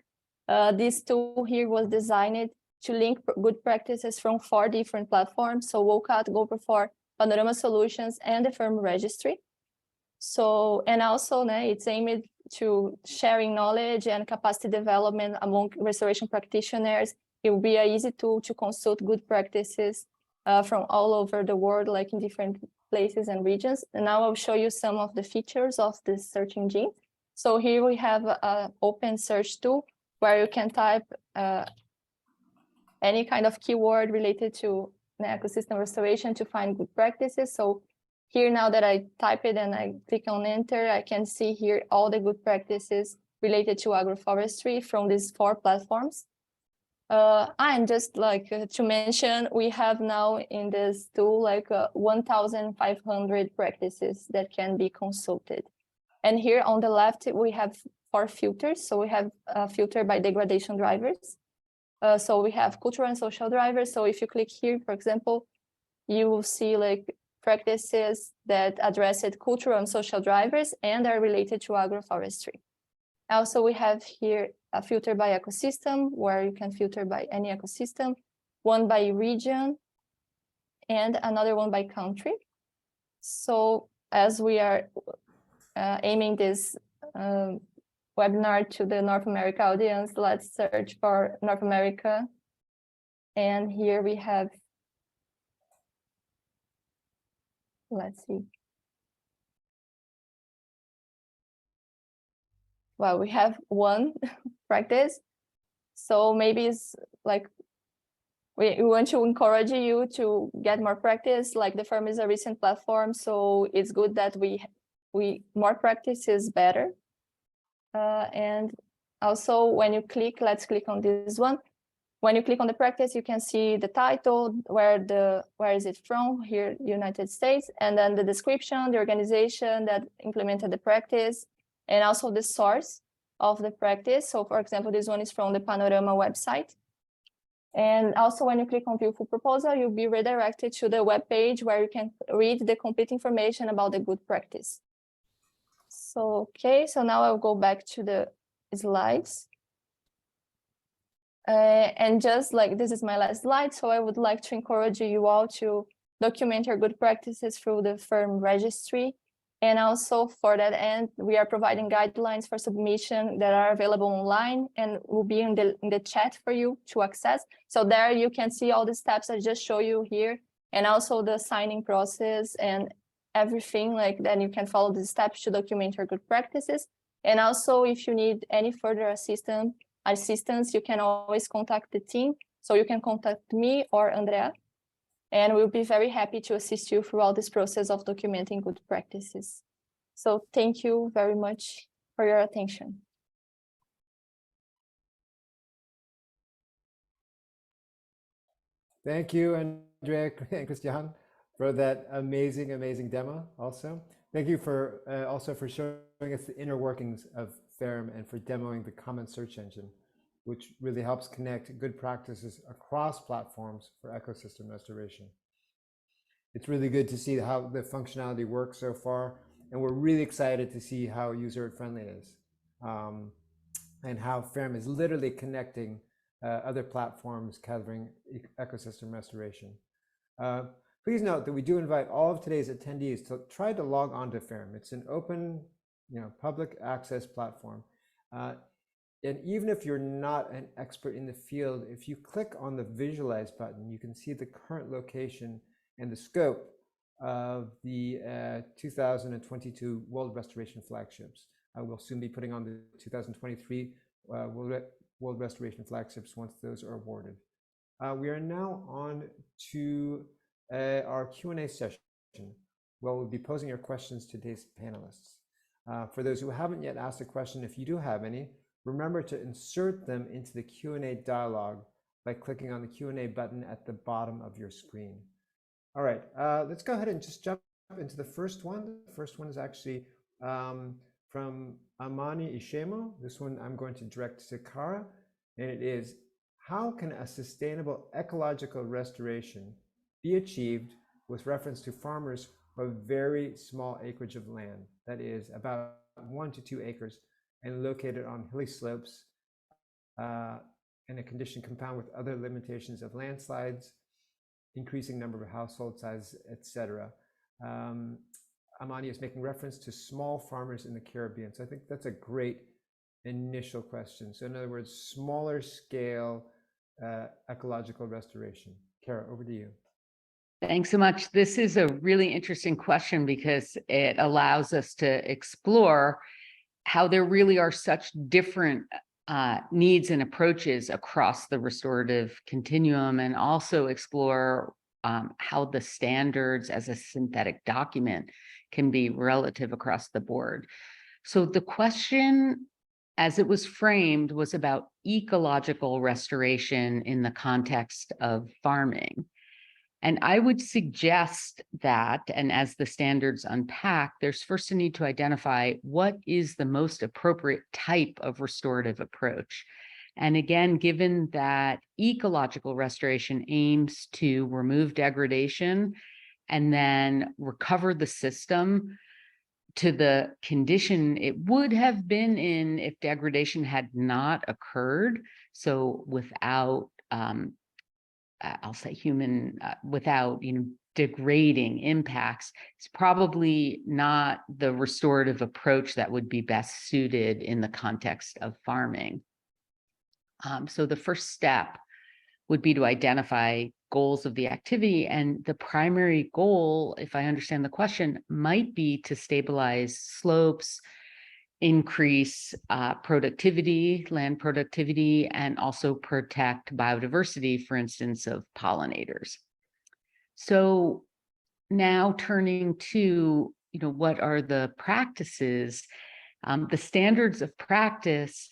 this tool here was designed to link good practices from 4 different platforms. So WOCAT, GoPro4, Panorama Solutions, and the FERM registry. So, and also it's aimed to sharing knowledge and capacity development among restoration practitioners. It will be an easy tool to consult good practices from all over the world, like in different places and regions. And now I'll show you some of the features of this search engine. So here we have an open search tool where you can type any kind of keyword related to ecosystem restoration to find good practices. So here now that I type it and I click on enter, I can see here all the good practices related to agroforestry from these 4 platforms. And just like to mention, we have now in this tool like 1,500 practices that can be consulted. And here on the left, we have 4 filters. So we have a filter by degradation drivers. So we have cultural and social drivers. So if you click here, for example, you will see like practices that address cultural and social drivers and are related to agroforestry. Also, we have here a filter by ecosystem, where you can filter by any ecosystem, one by region, and another one by country. So as we are aiming this webinar to the North America audience, let's search for North America. And here we have, let's see. Well, we have one practice. So maybe it's like, we want to encourage you to get more practice. Like the FERM is a recent platform, so it's good that we more practice is better. And also when you click, let's click on this one. When you click on the practice, you can see the title, where is it from, here, United States, and then the description, the organization that implemented the practice, and also the source of the practice. So for example, this one is from the Panorama website. And also when you click on view full proposal, you'll be redirected to the web page where you can read the complete information about the good practice. So, okay, so now I'll go back to the slides. And just like this is my last slide, so I would like to encourage you all to document your good practices through the FERM registry. And also for that end, we are providing guidelines for submission that are available online and will be in the chat for you to access. So there you can see all the steps I just show you here, and also the signing process and everything. Like then you can follow the steps to document your good practices. And also if you need any further assistance, you can always contact the team. So you can contact me or Andrea, and we'll be very happy to assist you throughout this process of documenting good practices. So thank you very much for your attention. Thank you, Andrea and Cristiane, for that amazing, amazing demo also. Thank you for also for showing us the inner workings of FERM and for demoing the common search engine, which really helps connect good practices across platforms for ecosystem restoration. It's really good to see how the functionality works so far, and we're really excited to see how user-friendly it is, and how FERM is literally connecting other platforms covering ecosystem restoration. Please note that we do invite all of today's attendees to try to log on to FERM. It's an open, public access platform. And even if you're not an expert in the field, if you click on the visualize button, you can see the current location and the scope of the 2022 World Restoration flagships. We'll soon be putting on the 2023 World Restoration flagships once those are awarded. We are now on to our Q&A session, where we'll be posing your questions to today's panelists. For those who haven't yet asked a question, if you do have any, remember to insert them into the Q&A dialog by clicking on the Q&A button at the bottom of your screen. All right, let's go ahead and just jump into the first one. The first one is actually from Amani Ishemo. This one I'm going to direct to Cara, and it is, how can a sustainable ecological restoration be achieved with reference to farmers who have very small acreage of land, that is about 1 to 2 acres, and located on hilly slopes, in a condition compound with other limitations of landslides, increasing number of household size, etc. Amani is making reference to small farmers in the Caribbean. So I think that's a great initial question. So in other words, smaller scale ecological restoration. Cara, over to you. Thanks so much. This is a really interesting question because it allows us to explore how there really are such different needs and approaches across the restorative continuum, and also explore how the standards as a synthetic document can be relative across the board. So the question, as it was framed, was about ecological restoration in the context of farming. And I would suggest that, and as the standards unpack, there's first a need to identify what is the most appropriate type of restorative approach. And again, given that ecological restoration aims to remove degradation and then recover the system to the condition it would have been in if degradation had not occurred. So without, I'll say without, degrading impacts, it's probably not the restorative approach that would be best suited in the context of farming. So the first step would be to identify goals of the activity. And the primary goal, if I understand the question, might be to stabilize slopes, increase productivity, land productivity, and also protect biodiversity, for instance, of pollinators. So now turning to, what are the practices? The standards of practice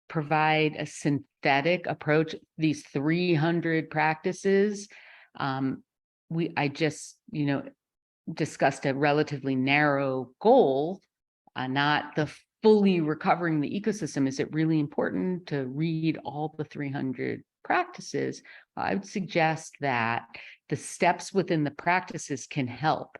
provide a synthetic approach, these 300 practices. I just, discussed a relatively narrow goal, not the fully recovering the ecosystem. Is it really important to read all the 300 practices? I would suggest that the steps within the practices can help.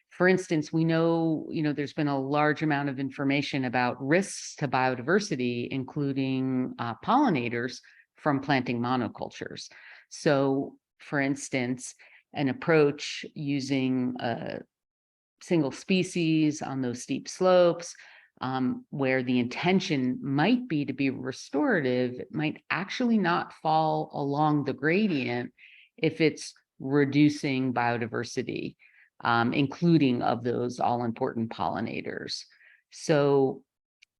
For instance, we know, there's been a large amount of information about risks to biodiversity, including pollinators from planting monocultures. So, for instance, an approach using a single species on those steep slopes, where the intention might be to be restorative, it might actually not fall along the gradient if it's reducing biodiversity, including of those all-important pollinators. So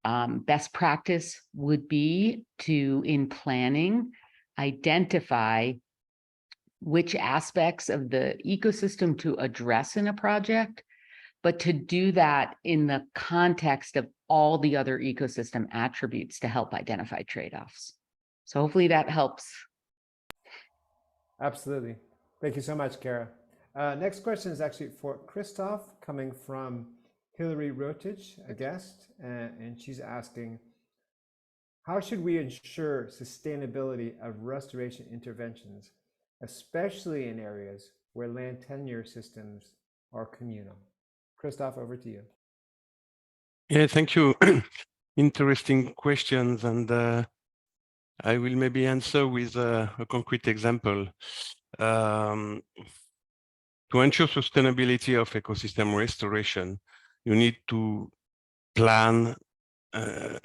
best practice would be to, in planning, identify which aspects of the ecosystem to address in a project, but to do that in the context of all the other ecosystem attributes to help identify trade-offs. So hopefully that helps. Absolutely. Thank you so much, Cara. Next question is actually for Christophe, coming from Hillary Rotich, a guest, and she's asking, how should we ensure sustainability of restoration interventions, especially in areas where land tenure systems are communal? Christophe, over to you. Yeah, thank you. Interesting questions, and I will maybe answer with a concrete example. To ensure sustainability of ecosystem restoration, you need to plan,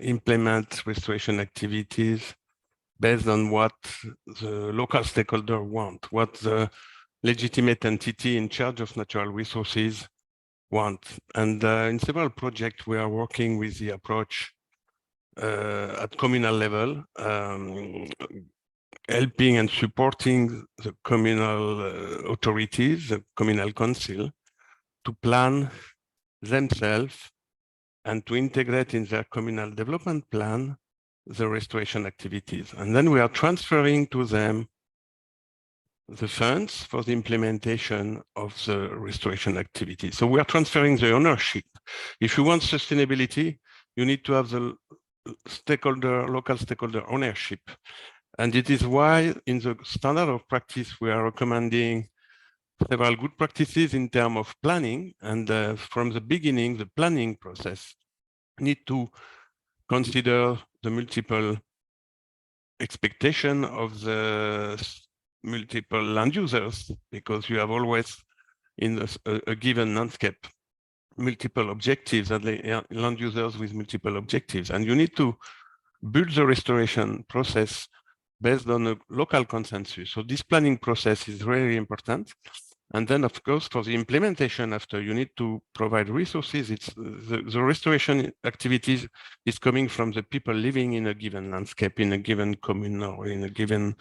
implement restoration activities based on what the local stakeholder want, what the legitimate entity in charge of natural resources want. And in several projects, we are working with the approach at communal level, helping and supporting the communal authorities, the communal council, to plan themselves and to integrate in their communal development plan the restoration activities. And then we are transferring to them the funds for the implementation of the restoration activity. So we are transferring the ownership. If you want sustainability, you need to have the local stakeholder ownership. And it is why in the standard of practice, we are recommending several good practices in terms of planning. And from the beginning, the planning process need to consider the multiple expectation of the multiple land users, because you have always in a given landscape multiple objectives and land users with multiple objectives. And you need to build the restoration process based on a local consensus. So this planning process is really important. And then, of course, for the implementation after, you need to provide resources. It's the restoration activities is coming from the people living in a given landscape, in a given commune, or in a given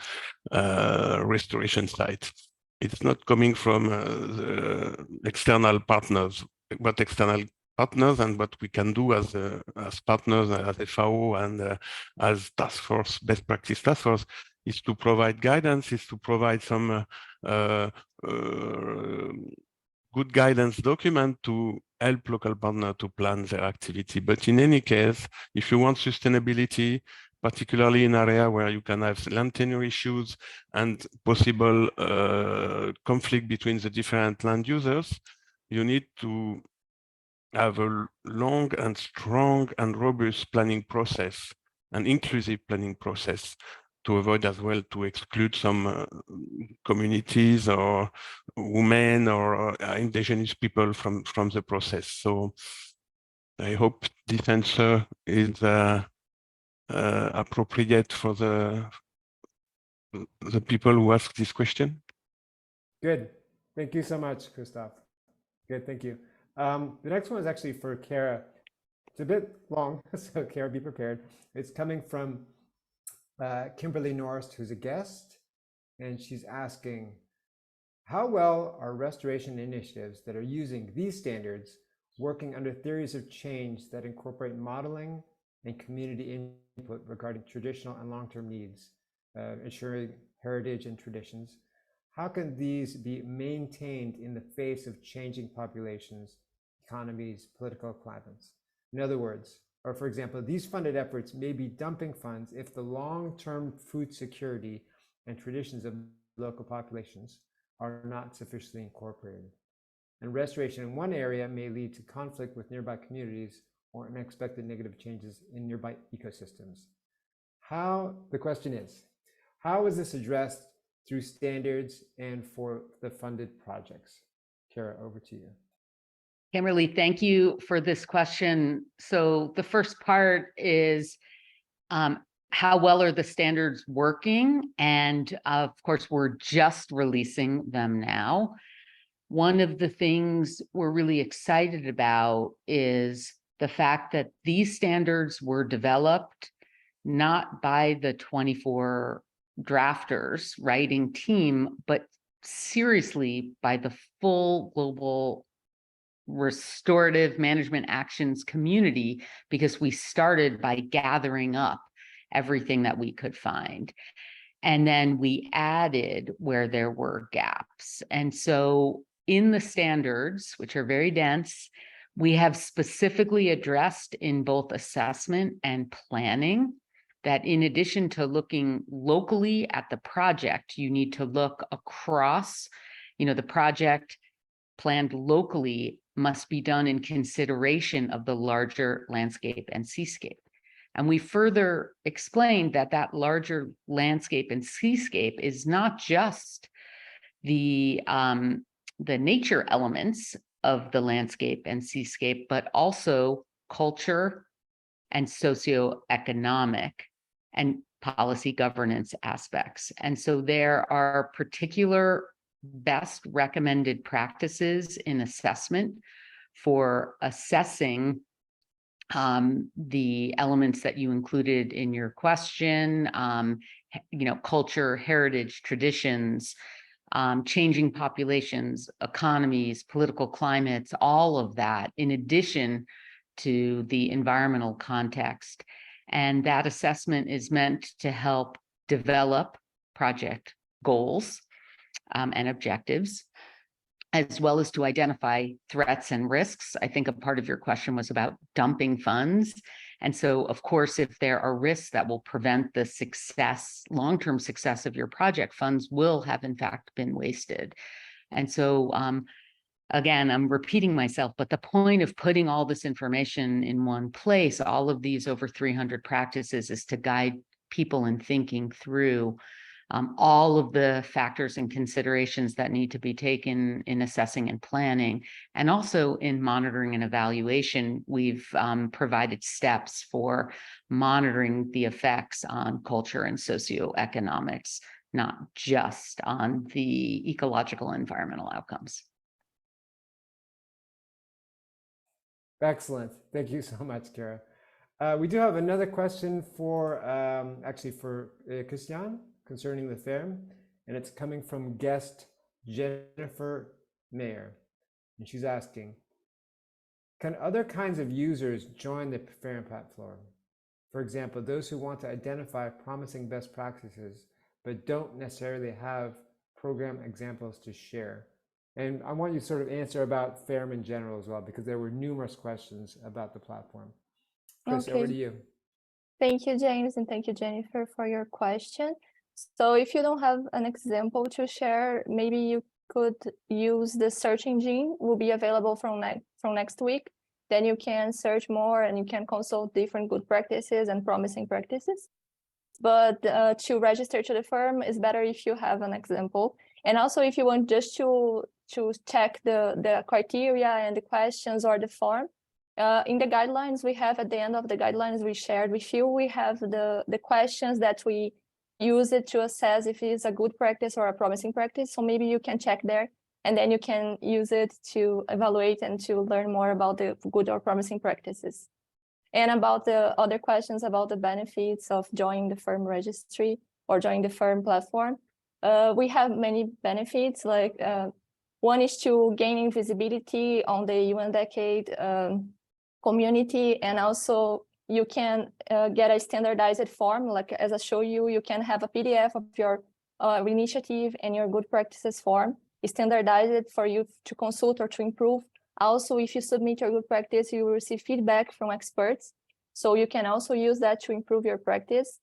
restoration site. It's not coming from the external partners. What external partners and what we can do as partners, as FAO and as task force, best practice task force, is to provide guidance, is to provide some good guidance document to help local partners to plan their activity. But in any case, if you want sustainability, particularly in area where you can have land tenure issues and possible conflict between the different land users, you need to have a long and strong and robust planning process, an inclusive planning process, to avoid as well to exclude some communities or women or indigenous people from the process. So I hope this answer is appropriate for the people who ask this question. Good. Thank you so much, Christophe. Good, thank you. The next one is actually for Cara. It's a bit long, so Cara, be prepared. It's coming from Kimberly Norris, who's a guest, and she's asking, how well are restoration initiatives that are using these standards working under theories of change that incorporate modeling and community input regarding traditional and long-term needs, ensuring heritage and traditions? How can these be maintained in the face of changing populations, economies, political climates? In other words, or for example, these funded efforts may be dumping funds if the long-term food security and traditions of local populations are not sufficiently incorporated. And restoration in one area may lead to conflict with nearby communities or unexpected negative changes in nearby ecosystems. The question is, how is this addressed through standards and for the funded projects? Cara, over to you. Kimberly, thank you for this question. So the first part is how well are the standards working? And of course, we're just releasing them now. One of the things we're really excited about is the fact that these standards were developed not by the 24 drafters writing team, but seriously by the full global restorative management actions community, because we started by gathering up everything that we could find. And then we added where there were gaps. And so in the standards, which are very dense, we have specifically addressed in both assessment and planning that in addition to looking locally at the project, you need to look across, the project planned locally must be done in consideration of the larger landscape and seascape. And we further explained that that larger landscape and seascape is not just the nature elements of the landscape and seascape, but also culture and socioeconomic and policy governance aspects. And so there are particular best recommended practices in assessment for assessing the elements that you included in your question, culture, heritage, traditions, changing populations, economies, political climates, all of that, in addition to the environmental context. And that assessment is meant to help develop project goals and objectives, as well as to identify threats and risks. I think a part of your question was about dumping funds. And so, of course, if there are risks that will prevent the success, long-term success of your project, funds will have in fact been wasted. And so, again, I'm repeating myself, but the point of putting all this information in one place, all of these over 300 practices, is to guide people in thinking through all of the factors and considerations that need to be taken in assessing and planning. And also in monitoring and evaluation, we've provided steps for monitoring the effects on culture and socioeconomics, not just on the ecological and environmental outcomes. Excellent. Thank you so much, Cara. We do have another question for Cristiane concerning the FERM, and it's coming from guest Jennifer Mayer. And she's asking, can other kinds of users join the FERM platform? For example, those who want to identify promising best practices, but don't necessarily have program examples to share? And I want you to sort of answer about FERM in general as well, because there were numerous questions about the platform. Chris, over to you. Thank you, James, and thank you, Jennifer, for your question. So if you don't have an example to share, maybe you could use the search engine. Will be available from next week. Then you can search more and you can consult different good practices and promising practices. But to register to the firm is better if you have an example. And also if you want just to check the criteria and the questions or the form, in the guidelines we have at the end of the guidelines we shared with you, we have the questions that we use it to assess if it's a good practice or a promising practice. So maybe you can check there and then you can use it to evaluate and to learn more about the good or promising practices. And about the other questions about the benefits of joining the FERM registry or joining the FERM platform, we have many benefits. Like one is to gaining visibility on the UN Decade community, and also you can get a standardized form. Like as I show you, you can have a PDF of your initiative and your good practices form. It's standardized for you to consult or to improve. Also, if you submit your good practice, you will receive feedback from experts. So you can also use that to improve your practice.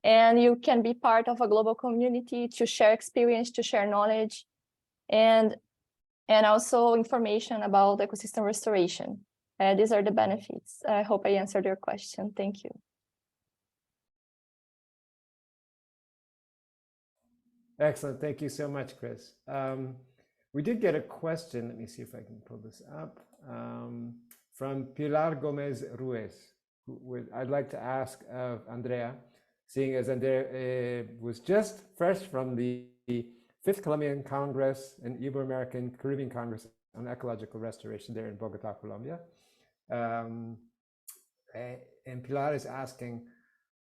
And you can be part of a global community to share experience, to share knowledge, and also information about ecosystem restoration. These are the benefits. I hope I answered your question. Thank you. Excellent. Thank you so much, Chris. We did get a question. Let me see if I can pull this up. From Pilar Gomez Ruiz. I'd like to ask of Andrea, seeing as Andrea was just fresh from the 5th Colombian Congress and Ibero-American Caribbean Congress on Ecological Restoration there in Bogota, Colombia. And Pilar is asking,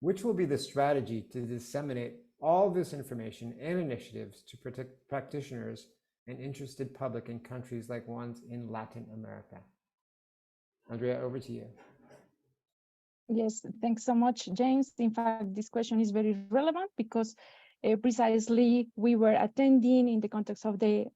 which will be the strategy to disseminate all this information and initiatives to protect practitioners and interested public in countries like ones in Latin America? Andrea, over to you. Yes, thanks so much, James. In fact, this question is very relevant because precisely we were attending in the context of the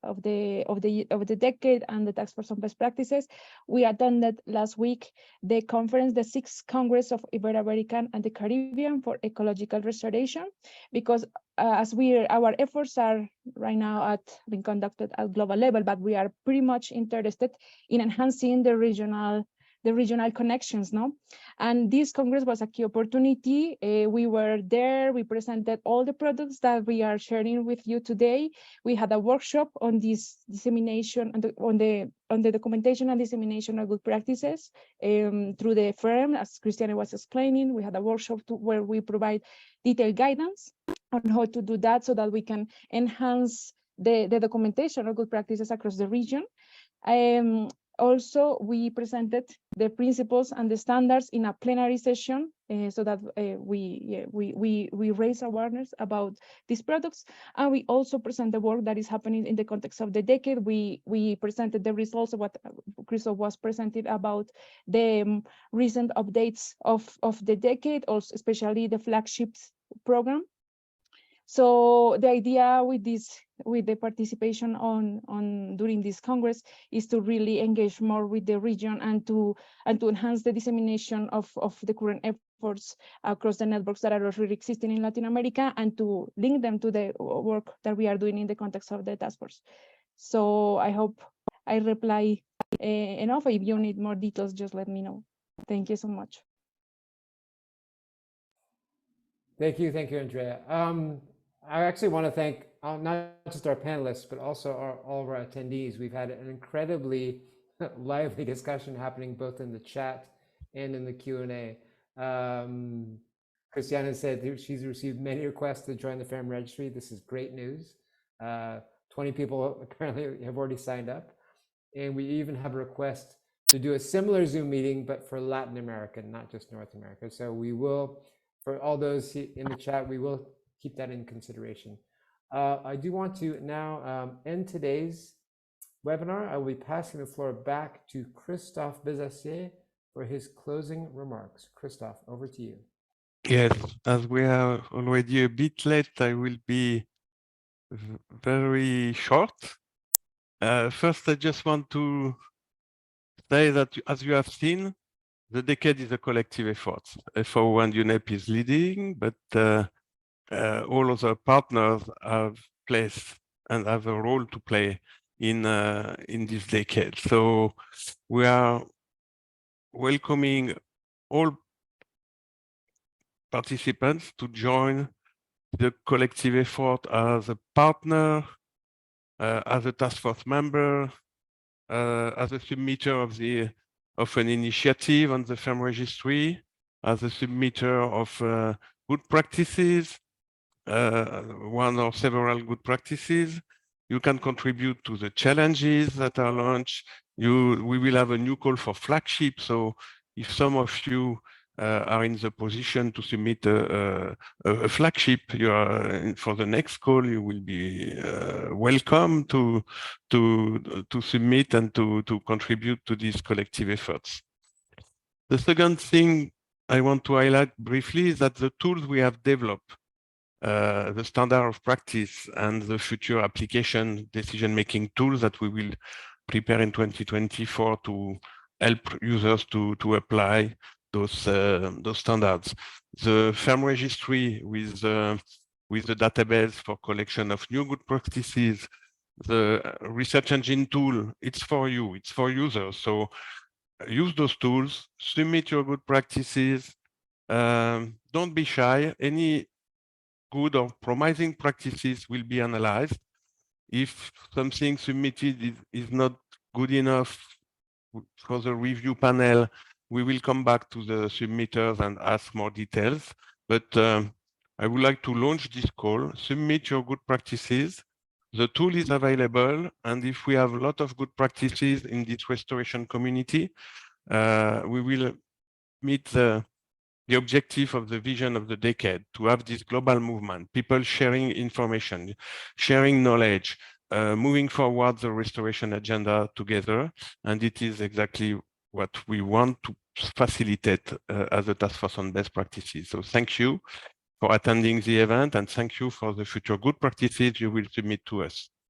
decade and the Task Force on Best Practices. We attended last week the conference, the 6th Congress of Ibero-American and the Caribbean for Ecological Restoration, because as our efforts are right now being conducted at global level, but we are pretty much interested in enhancing the regional connections, no? And this Congress was a key opportunity. We were there, we presented all the products that we are sharing with you today. We had a workshop on this dissemination, on the documentation and dissemination of good practices through the FERM, as Cristiane was explaining. We had a workshop where we provide detailed guidance on how to do that so that we can enhance the documentation of good practices across the region. Also, we presented the principles and the standards in a plenary session so that we raise awareness about these products. And we also present the work that is happening in the context of the decade. We presented the results of what Christophe was presented about the recent updates of the decade, also especially the flagships program. So the idea with the participation during this Congress is to really engage more with the region and to enhance the dissemination of the current efforts across the networks that are already existing in Latin America and to link them to the work that we are doing in the context of the task force. So I hope I reply enough. If you need more details, just let me know. Thank you so much. Thank you, Andrea. I actually want to thank not just our panelists, but also all of our attendees. We've had an incredibly lively discussion happening both in the chat and in the Q&A. Cristiane said she's received many requests to join the FERM registry. This is great news. 20 people apparently have already signed up. And we even have a request to do a similar Zoom meeting, but for Latin America, not just North America. So we will, for all those in the chat, we will keep that in consideration. I do want to now end today's webinar. I will be passing the floor back to Christophe Besacier for his closing remarks. Christophe, over to you. Yes, as we are already a bit late, I will be very short. First, I just want to say that, as you have seen, the decade is a collective effort. FO1 UNEP is leading, but all other partners have placed and have a role to play in this decade. So we are welcoming all participants to join the collective effort as a partner, as a task force member, as a submitter of an initiative on the FERM registry, as a submitter of good practices, one or several good practices. You can contribute to the challenges that are launched. We will have a new call for flagship. So if some of you are in the position to submit a flagship, you are for the next call, you will be welcome to submit and to contribute to these collective efforts. The second thing I want to highlight briefly is that the tools we have developed, the standard of practice and the future application decision-making tools that we will prepare in 2024 to help users to apply those standards. The FERM registry with the database for collection of new good practices, the research engine tool, it's for you, it's for users. So use those tools, submit your good practices, don't be shy. Any good or promising practices will be analyzed. If something submitted is not good enough for the review panel, we will come back to the submitters and ask more details. But I would like to launch this call. Submit your good practices. The tool is available. And if we have a lot of good practices in this restoration community, we will meet the objective of the vision of the decade, to have this global movement, people sharing information, sharing knowledge, moving forward the restoration agenda together. And it is exactly what we want to facilitate as a task force on best practices. So thank you for attending the event, and thank you for the future good practices you will submit to us.